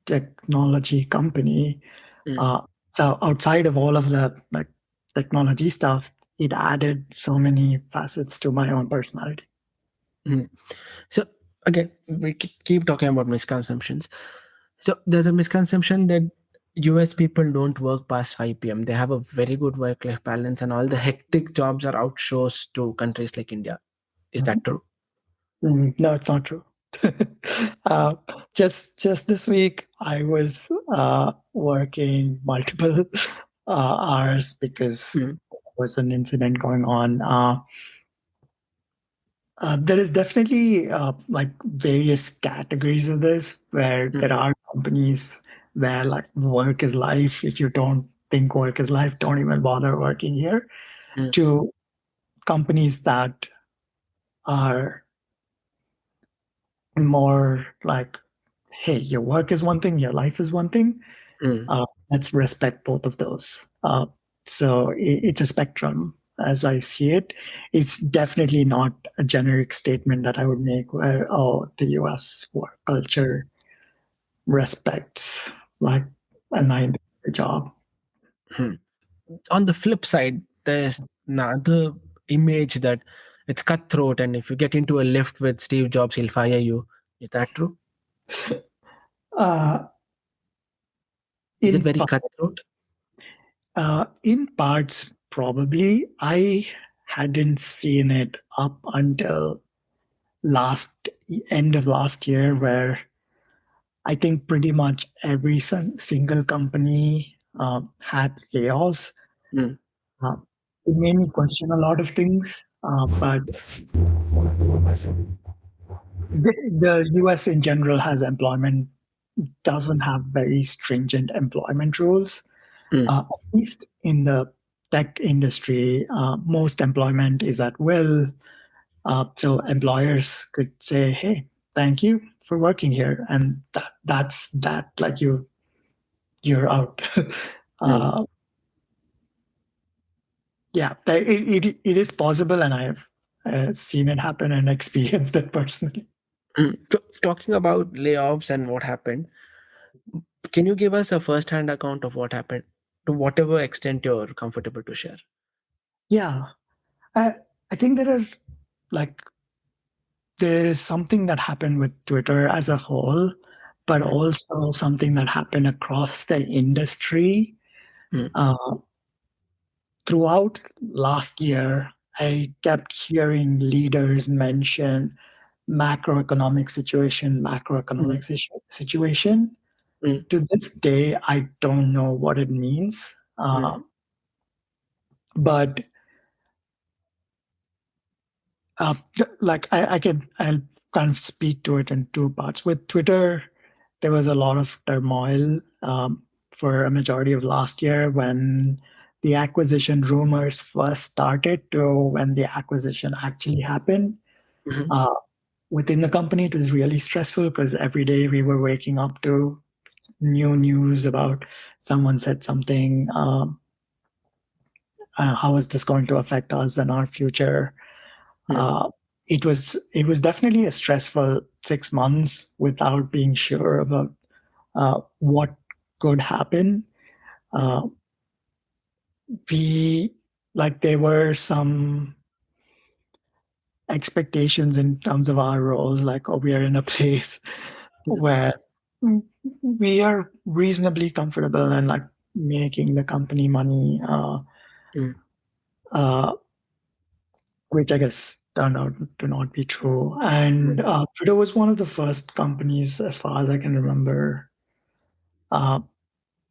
technology company. mm, Uh, so outside of all of the like technology stuff, it added so many facets to my own personality. mm. So again, we keep talking about misconceptions. So there's a misconception that US people don't work past 5 p.m. They have a very good work-life balance, and all the hectic jobs are outsourced to countries like India. Is Mhm. that true? No, it's not true. uh, just this week, I was working multiple hours because Mm, there was an incident going on. There is definitely like various categories of this where mm, there are companies where like work is life. If you don't think work is life, don't even bother working here. mm, To companies that are more like, hey, your work is one thing, your life is one thing. mm, Let's respect both of those. So it's a spectrum as I see it. It's definitely not a generic statement that I would make where, oh, the US work culture respects like a 9 to 5 job. mm. On the flip side, there's another image that it's cutthroat, and if you get into a lift with Steve Jobs, he'll fire you. Is that true? Uh, Is it in, very cutthroat? in parts, probably. I hadn't seen it up until last end of last year, where I think pretty much every single company had layoffs. Mm, Uh, it made me question a lot of things, but the US in general has employment, doesn't have very stringent employment rules. mm, At least in the tech industry, most employment is at will. So employers could say, "Hey, thank you for working here," and that's that. Like you're out. mm, uh, yeah, it is possible, and I've seen it happen and experienced it personally. mm. Talking about layoffs and what happened, can you give us a first-hand account of what happened to whatever extent you're comfortable to share? Yeah, I, I think there are. like there is something that happened with Twitter as a whole, but mm, also something that happened across the industry. mm, Uh, Throughout last year, I kept hearing leaders mention mm, situation. mm, To this day, I don't know what it means. mm, But I'll kind of speak to it in two parts. With Twitter, there was a lot of turmoil for a majority of last year when the acquisition rumors first started to when the acquisition actually happened. mhm, Uh, Within the company, it was really stressful because every day we were waking up to new news about someone said something. How is this going to affect us and our future? mm, Uh, it was definitely a stressful 6 months without being sure about what could happen. mm, Uh, we there were some expectations in terms of our roles, like oh, we are in a place mm, where we are reasonably comfortable and like making the company money, mm, uh, which I guess turned out to not be true. And mm, Twitter was one of the first companies, as far as I can remember, uh,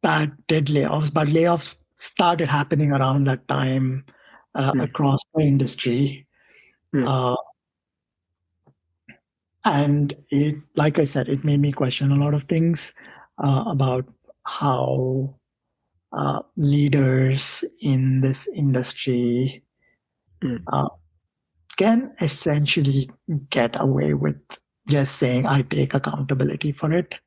that did layoffs. But layoffs started happening around that time mm, across the industry. mm, Uh, and it, like I said, it made me question a lot of things about how leaders in this industry mm, uh, can essentially get away with just saying, I take accountability for it.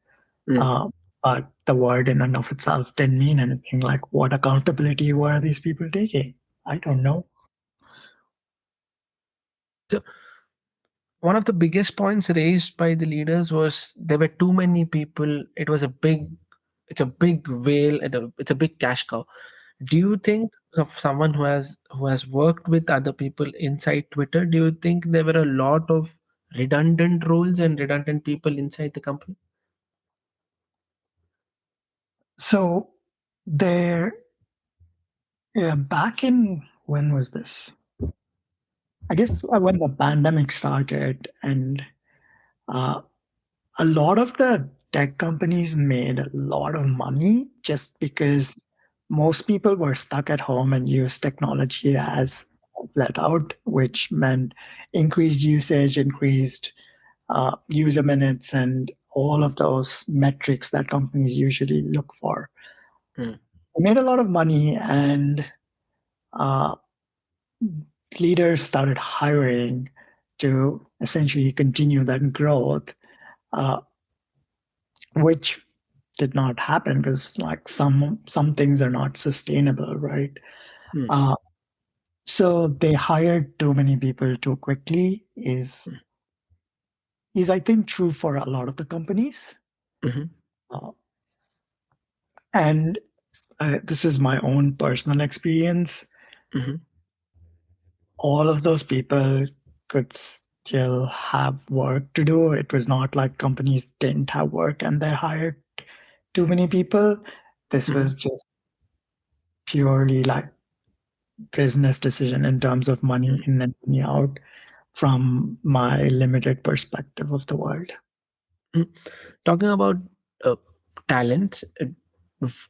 mm. Uh, but the word in and of itself didn't mean anything. Like, what accountability were these people taking? I don't know. So one of the biggest points raised by the leaders was there were too many people. It's a big whale, and it's a big cash cow. Do you think of someone who has worked with other people inside Twitter? Do you think there were a lot of redundant roles and redundant people inside the company? So there, yeah, back in when was this? I guess when the pandemic started, and uh, a lot of the tech companies made a lot of money just because most people were stuck at home and used technology as let out, which meant increased usage, increased user minutes, and all of those metrics that companies usually look for. Mm, They made a lot of money, and uh, leaders started hiring to essentially continue that growth. Uh, which did not happen because like some things are not sustainable, right? mm, uh, so they hired too many people too quickly mm, is I think true for a lot of the companies. mhm, uh, and this is my own personal experience. mhm, All of those people could still have work to do. It was not like companies didn't have work and they hired too many people. This mhm. was just purely like business decision in terms of money in and money out from my limited perspective of the world. Mm. Talking about uh, talent,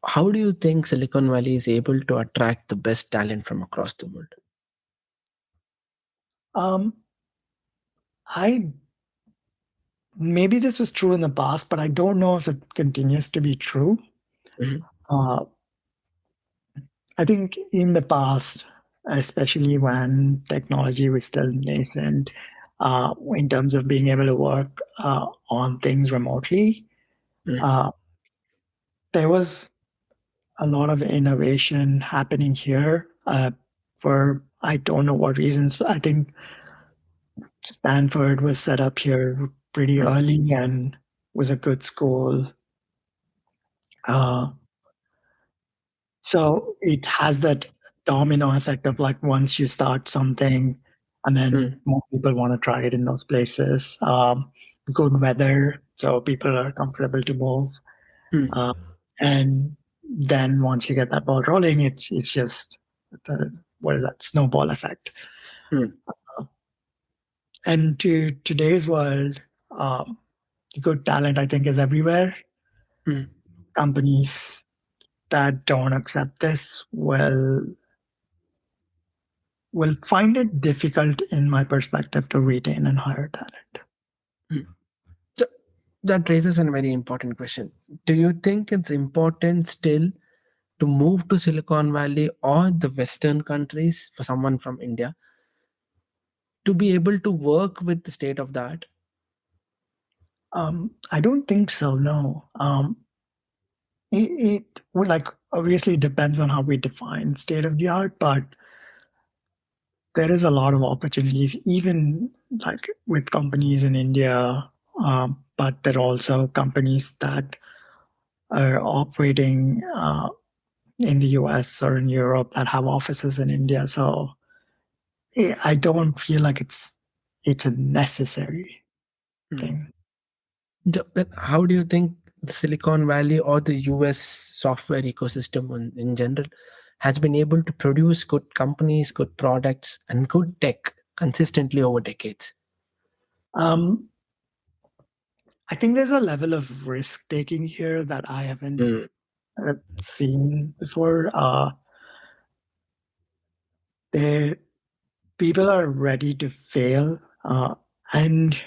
how do you think Silicon Valley is able to attract the best talent from across the world? Um, I maybe this was true in the past, but I don't know if it continues to be true. Mhm, Uh, I think in the past, especially when technology was still nascent, in terms of being able to work on things remotely, mm, uh, there was a lot of innovation happening here for I don't know what reasons. I think Stanford was set up here pretty mm, early and was a good school. Uh, so it has that domino effect of like once you start something, and then mm, more people want to try it in those places. Good weather, so people are comfortable to move. mm, Uh, and then once you get that ball rolling, it's just the what is that snowball effect. mm, And to today's world, um, good talent I think is everywhere. mm. Companies that don't accept this will find it difficult, in my perspective, to retain and hire talent. Mm. So that raises a very important question. Do you think it's important still to move to Silicon Valley or the Western countries for someone from India to be able to work with the state of the art? I don't think so. No, it would like obviously depends on how we define state of the art, but there is a lot of opportunities, even like with companies in India. But there are also companies that are operating in the US or in Europe that have offices in India. So I don't feel like it's a necessary Mm. thing. Then how do you think the Silicon Valley or the US software ecosystem in general has been able to produce good companies, good products, and good tech consistently over decades? Um, I think there's a level of risk taking here that I haven't Mm, seen before. The people are ready to fail, and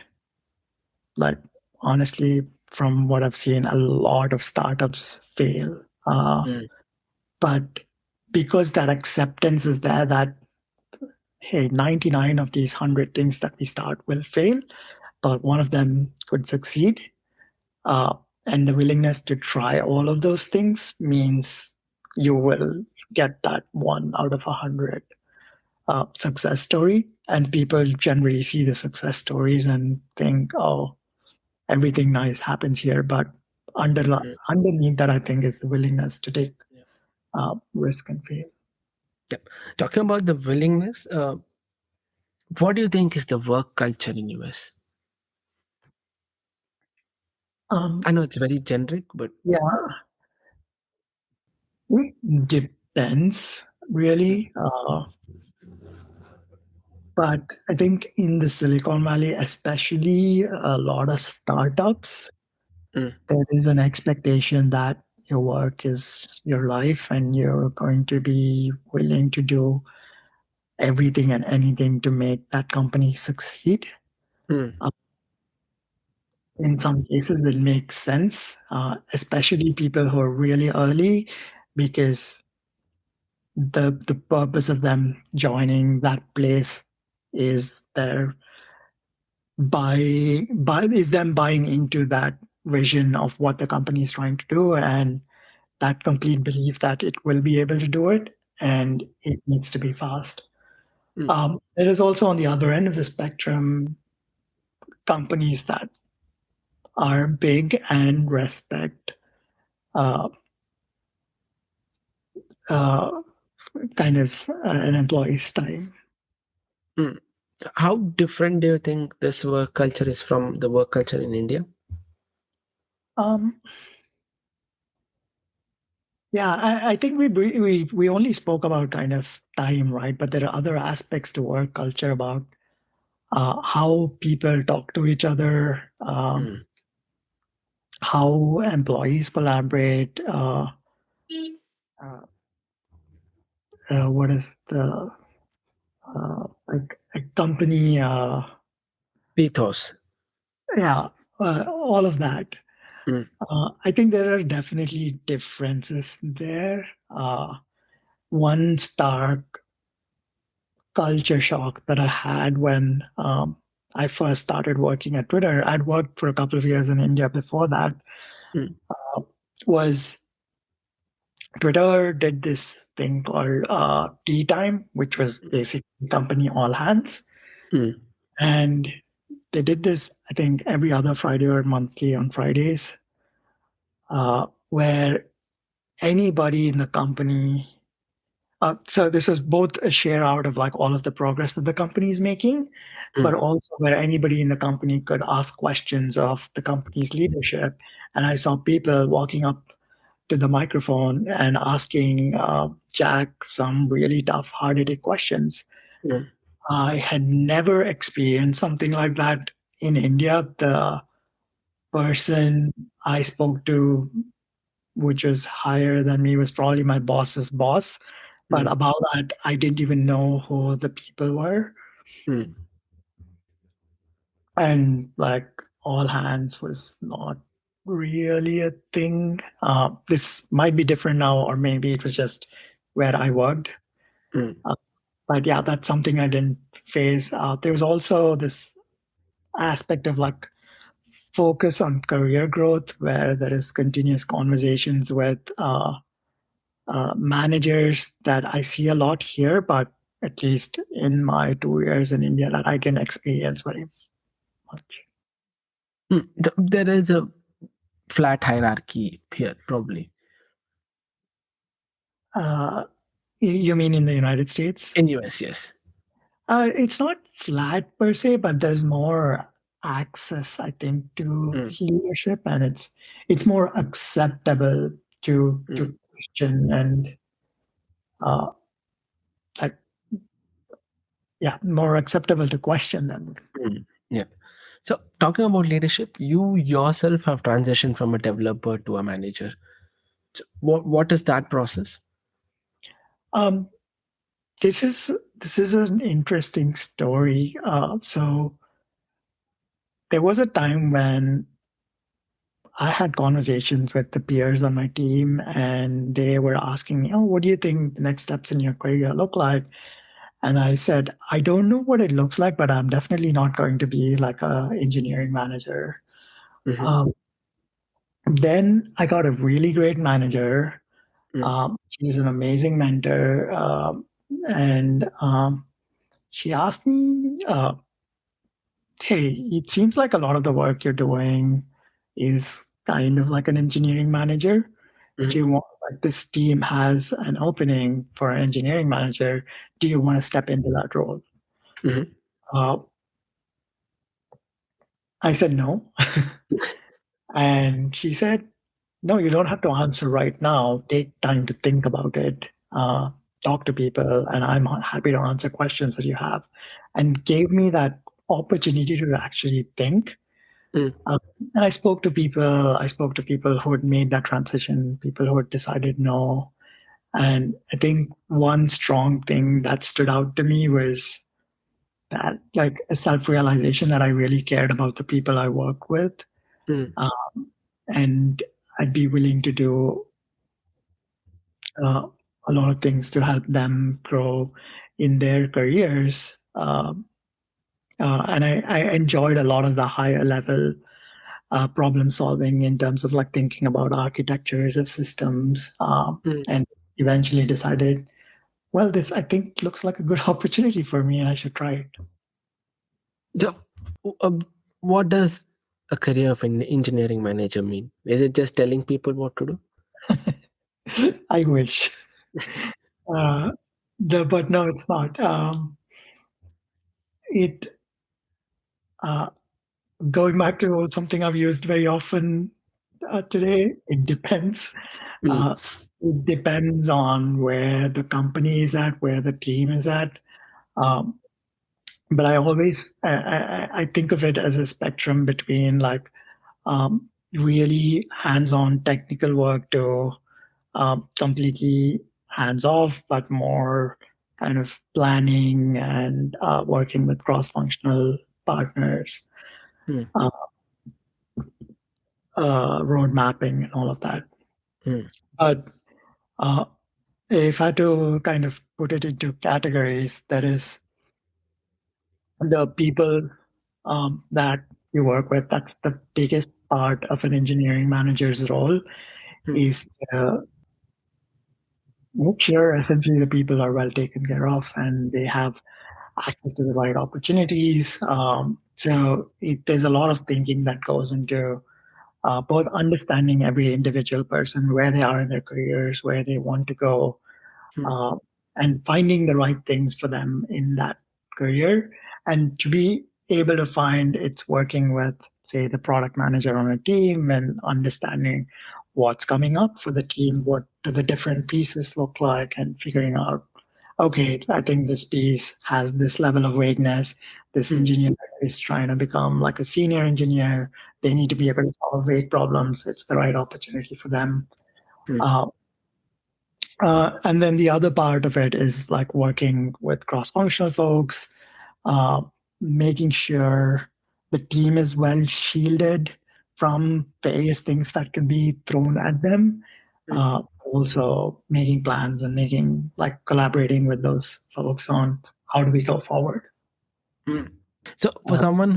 like honestly, from what I've seen, a lot of startups fail. mm, But because that acceptance is there, that hey, 99 of these 100 things that we start will fail, but one of them could succeed. Uh, and the willingness to try all of those things means you will get that one out of 100 success story. And people generally see the success stories and think, oh, everything nice happens here. But mm. underneath that, I think, is the willingness to take Yeah. risk and fail. Yep. Talking about the willingness, what do you think is the work culture in US? Um, I know it's very generic, but yeah, it depends mm, really. But I think in the Silicon Valley, especially a lot of startups, mm, there is an expectation that your work is your life and you're going to be willing to do everything and anything to make that company succeed. mm, Uh, in some cases, it makes sense, especially people who are really early, because the purpose of them joining that place is their buy is them buying into that vision of what the company is trying to do, and that complete belief that it will be able to do it, and it needs to be fast. mm, There is also on the other end of the spectrum companies that are big and respect uh, uh, kind of an employee's time. mm. So how different do you think this work culture is from the work culture in India? Um, yeah, I think we only spoke about kind of time, right? But there are other aspects to work culture about how people talk to each other, Mm. how employees collaborate, uh, what is the like a company, Ethos. yeah, all of that. Mm, I think there are definitely differences there. One stark culture shock that I had when I first started working at Twitter. I'd worked for a couple of years in India before that. mm, Was Twitter did this thing called Tea Time, which was basically company all hands, mm, and they did this I think every other Friday or monthly on Fridays, where anybody in the company So this was both a share out of like all of the progress that the company is making, but Mm, also where anybody in the company could ask questions of the company's leadership. And I saw people walking up to the microphone and asking Jack some really tough, hard-hitting questions. mm, I had never experienced something like that in India. The person I spoke to, which was higher than me, was probably my boss's boss. But mm, about that, I didn't even know who the people were. mm, And like all hands was not really a thing. This might be different now, or maybe it was just where I worked. mm, Uh, but yeah, that's something I didn't face. There was also this aspect of like focus on career growth where there is continuous conversations with managers that I see a lot here, but at least in my 2 years in India, that I didn't experience very much. There is a flat hierarchy here, probably. Uh, you mean in the United States? In US, yes. It's not flat per se, but there's more access, I think, to Mm, leadership, and it's more acceptable mm, to question and uh, like yeah, more acceptable to question them. mm, yeah. So, talking about leadership, you yourself have transitioned from a developer to a manager. So what is that process? Um, this is an interesting story. So there was a time when I had conversations with the peers on my team, and they were asking me, "Oh, what do you think the next steps in your career look like?" And I said, "I don't know what it looks like, but I'm definitely not going to be like a engineering manager." Hmm. Um, then I got a really great manager. Mm, She's an amazing mentor, and she asked me, "Hey, it seems like a lot of the work you're doing is kind of like an engineering manager. Do mhm, you want like this team has an opening for an engineering manager? Do you want to step into that role?" mhm, Uh, I said no. And she said, "No, you don't have to answer right now. Take time to think about it. Talk to people, and I'm happy to answer questions that you have." And gave me that opportunity to actually think. mm, Um, and I spoke to people. I spoke to people who had made that transition, people who had decided no. And I think one strong thing that stood out to me was that, like, a self realization that I really cared about the people I work with. mm, Um, and I'd be willing to do uh, a lot of things to help them grow in their careers. And I enjoyed a lot of the higher level problem solving in terms of like thinking about architectures of systems, mm. and eventually decided, well, this I think looks like a good opportunity for me and I should try So, uh, what does a career of an engineering manager mean? Is it just telling people what to do? it. I wish. Uh, but no, it's not. It uh, Going back to something I've used very often today, it depends. Mm, Uh, it depends on where the company is at, where the team is at. Um, but I always I think of it as a spectrum between like really hands-on technical work to completely hands-off, but more kind of planning and working with cross-functional partners, mm, uh, road mapping, and all of that. mm, But uh, if I had to kind of put it into categories, that is the people that you work with. That's the biggest part of an engineering manager's role mm, is to make sure essentially the people are well taken care of and they have access to the right opportunities. There's a lot of thinking that goes into both understanding every individual person, where they are in their careers, where they want to go, mm, uh, and finding the right things for them in that career, and to be able to find it's working with, say, the product manager on a team and understanding what's coming up for the team, what do the different pieces look like, and figuring out, okay, I think this piece has this level of vagueness. This mm, engineer is trying to become like a senior engineer. They need to be able to solve vague problems. It's the right opportunity for them. mm, Uh, and then the other part of it is like working with cross-functional folks, uh, making sure the team is well shielded from various things that can be thrown at them. mm, Also making plans and making like collaborating with those folks on how do we go forward. mm. So Uh, for someone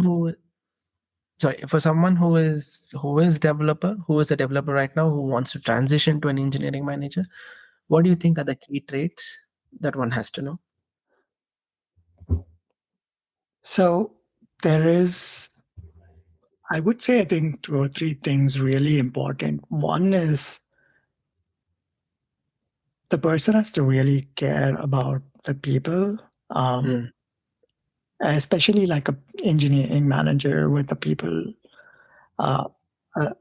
who is developer, who is a developer right now, who wants to transition to an engineering manager, what do you think are the key traits that one has to know? so there is, I would say, I think two or three things really important. One is the person has to really care about the people, um, Mm, especially like a engineering manager with the people. Uh, uh,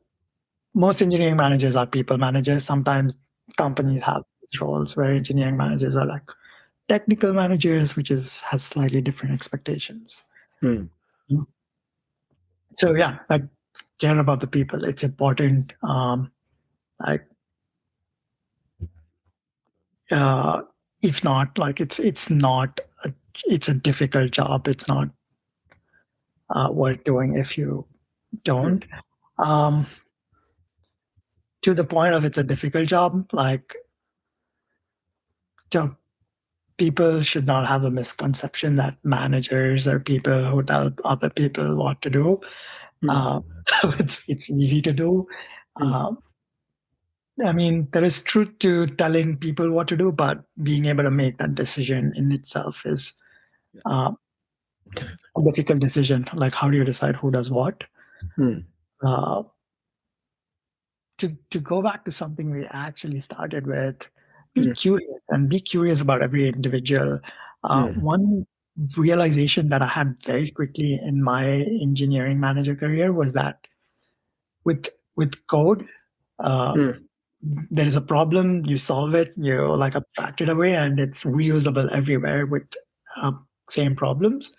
Most engineering managers are people managers. Sometimes companies have these roles where engineering managers are like technical managers, which is has slightly different expectations. mm, Mm. So yeah, like care about the people. It's important. Like uh, if not, like it's not a, it's a difficult job. It's not worth doing if you mm, don't. Um, to the point of it's a difficult job. Like to, people should not have a misconception that managers are people who tell other people what to do. mm, Uh, so it's easy to do. mm. Um, I mean, there is truth to telling people what to do, but being able to make that decision in itself is uh, a difficult decision. Like, how do you decide who does what? Mm, Uh, to go back to something we actually started with, be mm, curious and be curious about every individual. mm, One realization that I had very quickly in my engineering manager career was that with code, uh, mm, there is a problem, you solve it, you like abstract it away, and it's reusable everywhere with uh, same problems.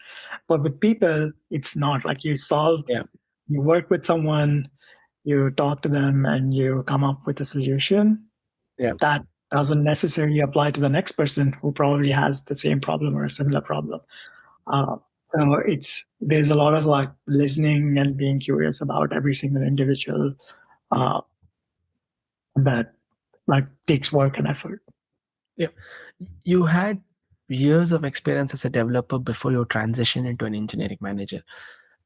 But with people, it's not like you solve, yeah, you work with someone, you talk to them, and you come up with a solution yeah, that doesn't necessarily apply to the next person who probably has the same problem or a similar problem. Uh, so it's there's a lot of like listening and being curious about every single individual mm, uh, that like takes work and effort. yeah. You had years of experience as a developer before you transition into an engineering manager.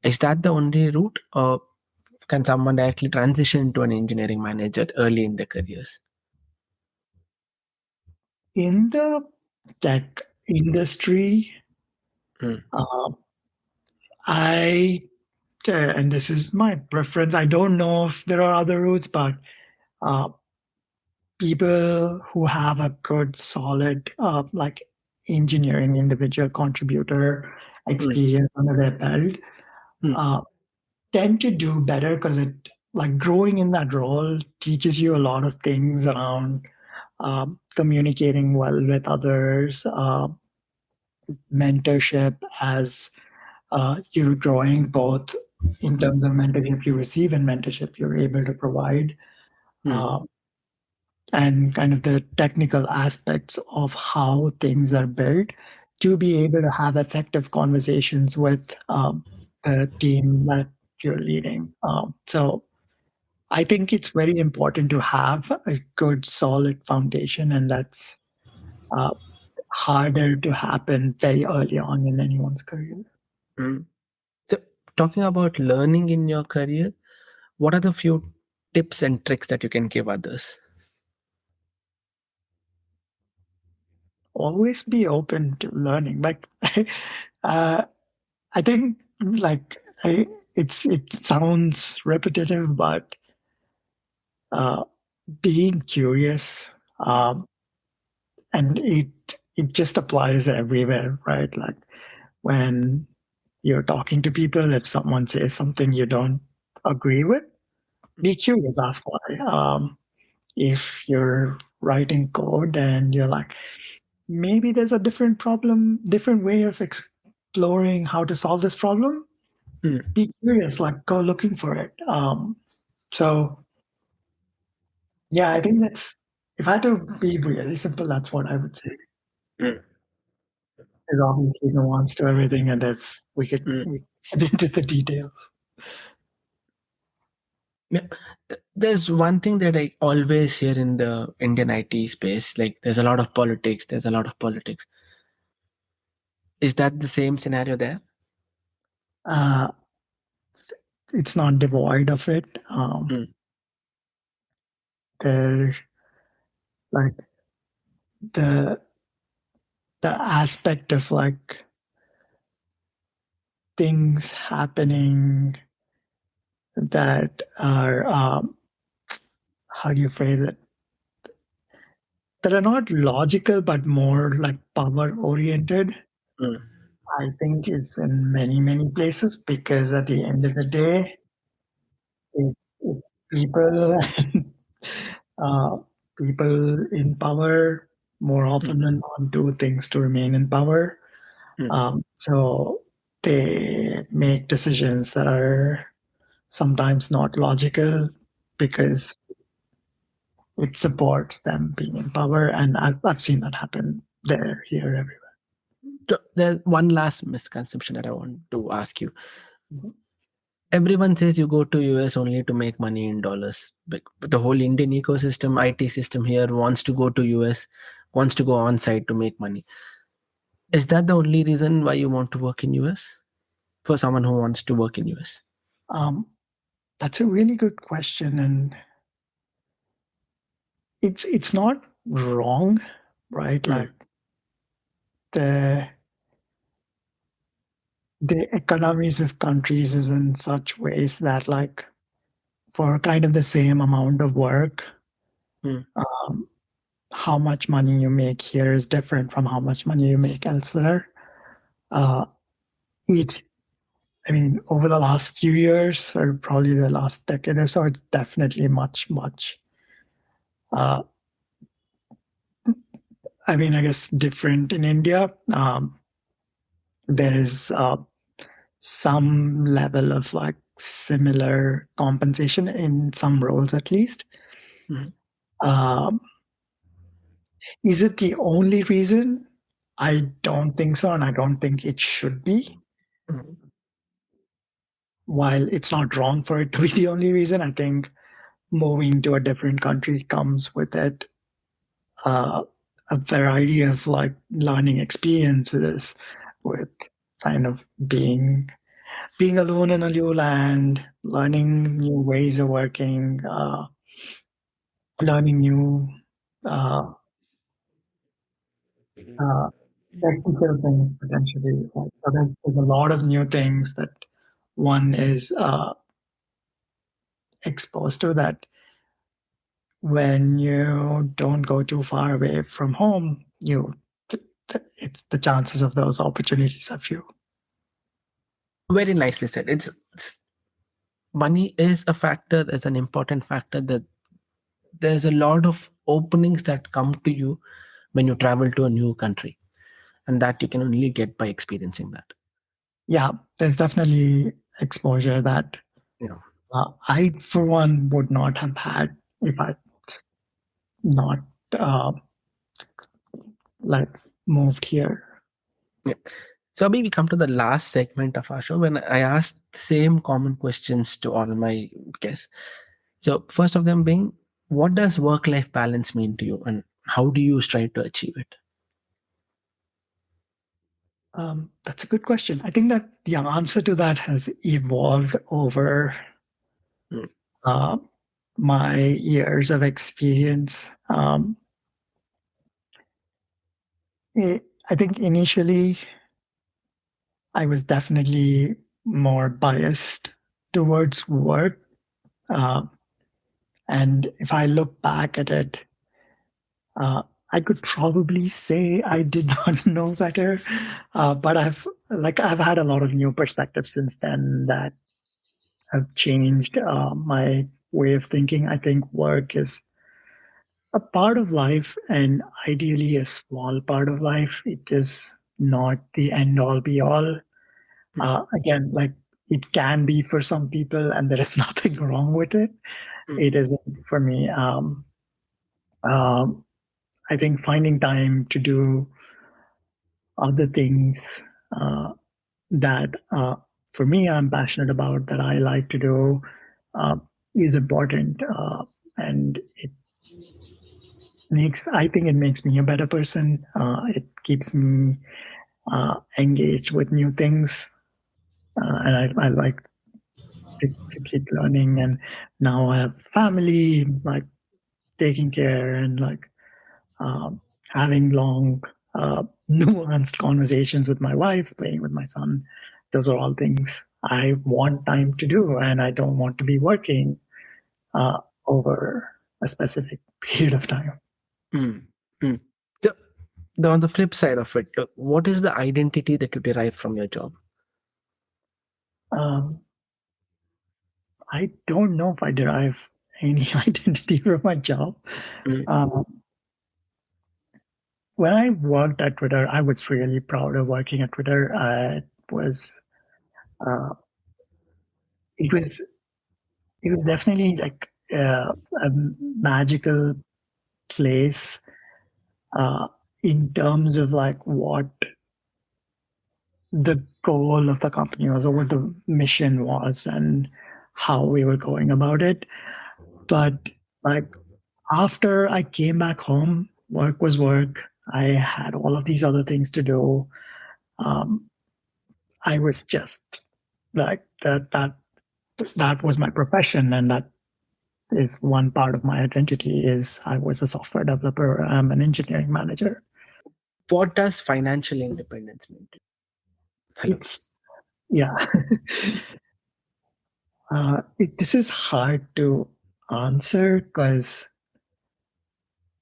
Is that the only route, or can someone directly transition into an engineering manager early in their careers? In the tech industry, Mm, uh, I and this is my preference. I don't know if there are other routes, but uh, people who have a good, solid, like engineering individual contributor mm, experience under their belt mm, uh, tend to do better because it like growing in that role teaches you a lot of things around communicating well with others, mentorship as you're growing both in terms of mentorship you receive and mentorship you're able to provide, mm, uh, and kind of the technical aspects of how things are built to be able to have effective conversations with the team that you're leading. So I think it's very important to have a good, solid foundation, and that's uh, harder to happen very early on in anyone's career. mm. So, talking about learning in your career, what are the few tips and tricks that you can give others? Always be open to learning. Like, uh, I think, like, it sounds repetitive, but uh, being curious, um, and it it just applies everywhere, right? Like when you're talking to people, if someone says something you don't agree with, be curious, ask why. If you're writing code and you're like, maybe there's a different problem, different way of exploring how to solve this problem, Mm, be curious, like go looking for it. So yeah, I think that's, if I had to be really simple, that's what I would say. mm, There's obviously nuance to everything, and mm. we get into the details. Yeah. There's one thing that I always hear in the Indian IT space, like there's a lot of politics, there's a lot of politics. Is that the same scenario there? Uh, it's not devoid of it. Mm, There, like the the aspect of like things happening that are how do you phrase it, that are not logical but more like power oriented, mm, I think is in many places, because at the end of the day it's people uh, people in power more mm, often than not do things to remain in power. mm. So they make decisions that are sometimes not logical because it supports them being in power. And I've seen that happen there, here, everywhere. So there's one last misconception that I want to ask you. Mhm. Everyone says you go to US only to make money in dollars. But the whole Indian ecosystem, IT system here wants to go to US, wants to go on site to make money. Is that the only reason why you want to work in US? For someone who wants to work in US? Um, that's a really good question, and it's not wrong, right? Mm, Like the the economies of countries is in such ways that like for kind of the same amount of work, mm, um, how much money you make here is different from how much money you make elsewhere. Uh, it, I mean, over the last few years, or probably the last decade or so, it's definitely much. Uh, I mean, I guess different in India. There is some level of like similar compensation in some roles, at least. mm, Um, is it the only reason? I don't think so, and I don't think it should be. mm. While it's not wrong for it to be the only reason, I think moving to a different country comes with it uh, a variety of like learning experiences, with kind of being alone in a new land, learning new ways of working, learning new uh, uh, technical things potentially. Like, so there's a lot of new things that one is exposed to, that when you don't go too far away from home, it's the chances of those opportunities are few. Very nicely said. It's money is a factor, is an important factor that there's a lot of openings that come to you when you travel to a new country, and that you can only get by experiencing that. Yeah, there's definitely exposure that You know. I, for one, would not have had if I not uh, like moved here. Yeah. So maybe we come to the last segment of our show when I ask the same common questions to all my guests. So first of them being, what does work-life balance mean to you, and how do you strive to achieve it? That's a good question. I think that the answer to that has evolved over Mm, uh, my years of experience. I think initially I was definitely more biased towards work. Uh, and if I look back at it, I could probably say I did not know better, but I've had a lot of new perspectives since then that have changed my way of thinking. I think work is a part of life, and ideally a small part of life. It is not the end all be all. Mm, Again, like it can be for some people, and there is nothing wrong with it. mm, It isn't for me. Um, I think finding time to do other things that, for me, I'm passionate about, that I like to do, uh, is important, and I think it makes me a better person. It keeps me engaged with new things, and I like to keep learning. And now I have family, like taking care, and like um, having long, nuanced conversations with my wife, playing with my son. Those are all things I want time to do, and I don't want to be working uh, over a specific period of time. mm, mm. So, on the flip side of it, what is the identity that you derive from your job? Um, I don't know if I derive any identity from my job. Mm, Um, when I worked at Twitter, I was really proud of working at Twitter. Was uh, it was it was definitely like a magical place uh, in terms of like what the goal of the company was, or what the mission was, and how we were going about it. But like after I came back home, work was work. I had all of these other things to do. Um, I was just like that was my profession, and that is one part of my identity. Is I was a software developer. I'm an engineering manager. what does financial independence mean to you? Hello. It's yeah. This is hard to answer because,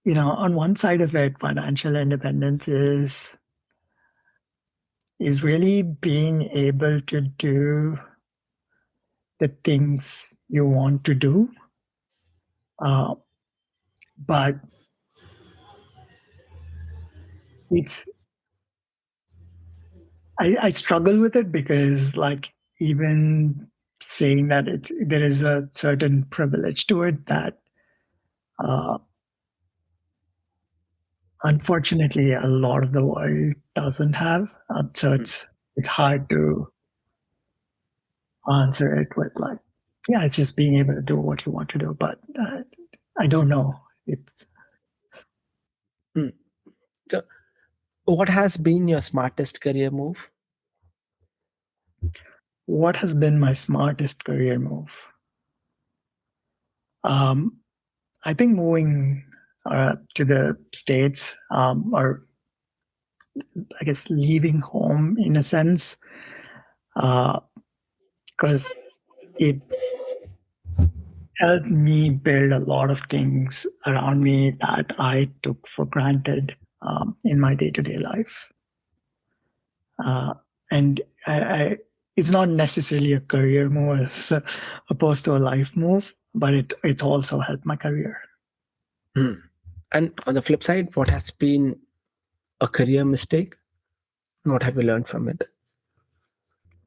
on one side of it, financial independence is really being able to do the things you want to do. Uh, but it's I struggle with it because, like, even saying that there is a certain privilege to it that, uh, unfortunately, a lot of the world doesn't have. So Mm, it's hard to answer it with like, yeah, it's just being able to do what you want to do. But I don't know. It's mm. So, what has been your smartest career move? what has been my smartest career move. Um, I think moving to the States, or I guess leaving home in a sense, because it helped me build a lot of things around me that I took for granted in my day to day life. Uh, and it's not necessarily a career move as opposed to a life move, but it's also helped my career. Mm. And on the flip side, what has been a career mistake? And what have you learned from it?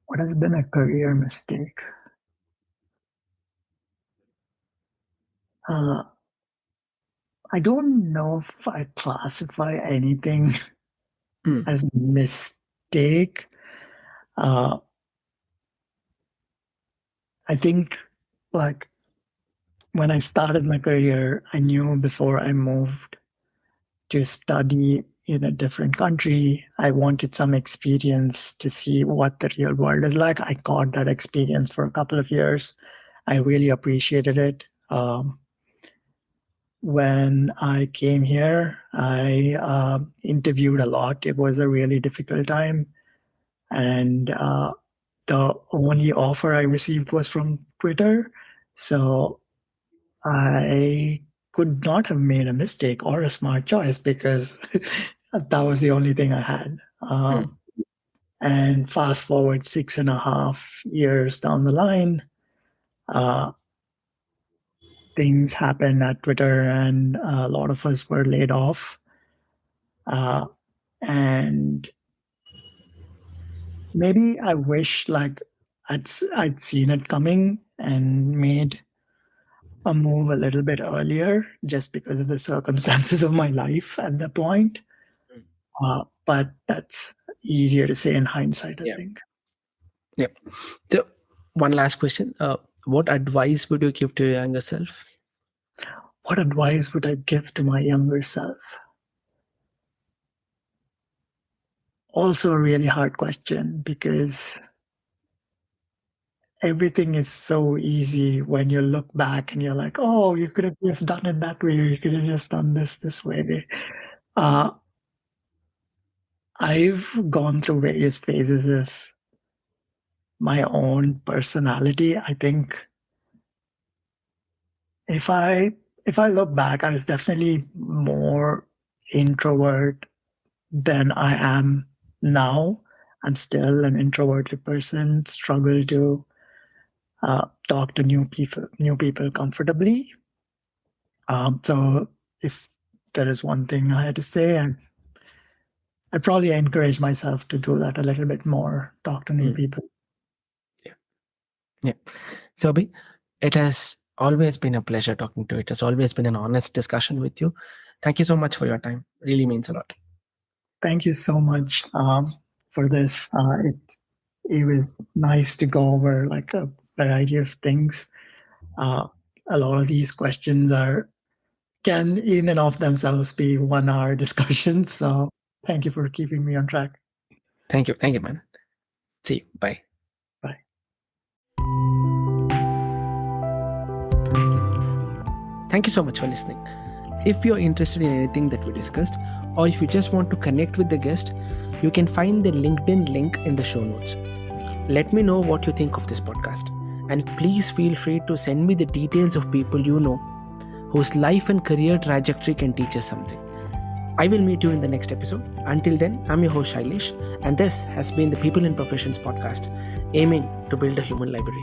What has been a career mistake? Uh, I don't know if I classify anything Mm, as a mistake. Uh, I think, like, when I started my career, I knew before I moved to study in a different country, I wanted some experience to see what the real world is like. I got that experience for a couple of years. I really appreciated it. When I came here, I interviewed a lot. It was a really difficult time. And the only offer I received was from Twitter. So I could not have made a mistake or a smart choice because that was the only thing I had. And fast forward 6.5 years down the line, uh, things happened at Twitter, and a lot of us were laid off. And maybe I wish like I'd seen it coming and made a move a little bit earlier, just because of the circumstances of my life at that point. But that's easier to say in hindsight, I Yeah. think. Yeah. So, one last question. What advice would you give to your younger self? What advice would I give to my younger self? Also, a really hard question because everything is so easy when you look back and you're like, oh, you could have just done it that way, or you could have just done this way. Uh, I've gone through various phases of my own personality. I think if I if I look back, I was definitely more introvert than I am now. I'm still an introverted person, struggle to talk to new people comfortably. So if there is one thing I had to say, I'd probably encourage myself to do that a little bit more, talk to new people. Yeah. Yeah. So, Abhi, it has always been a pleasure talking to you. It has always been an honest discussion with you. Thank you so much for your time. Really means a lot. Thank you so much for this. It was nice to go over like a variety of things. Uh, a lot of these questions can in and of themselves be 1 hour discussions. So thank you for keeping me on track. Thank you. Thank you, man. See you. Bye. Bye. Thank you so much for listening. If you're interested in anything that we discussed, or if you just want to connect with the guest, you can find the LinkedIn link in the show notes. Let me know what you think of this podcast. And please feel free to send me the details of people you know whose life and career trajectory can teach us something. I will meet you in the next episode. Until then, I'm your host Shailesh, and this has been the People in Professions podcast, aiming to build a human library.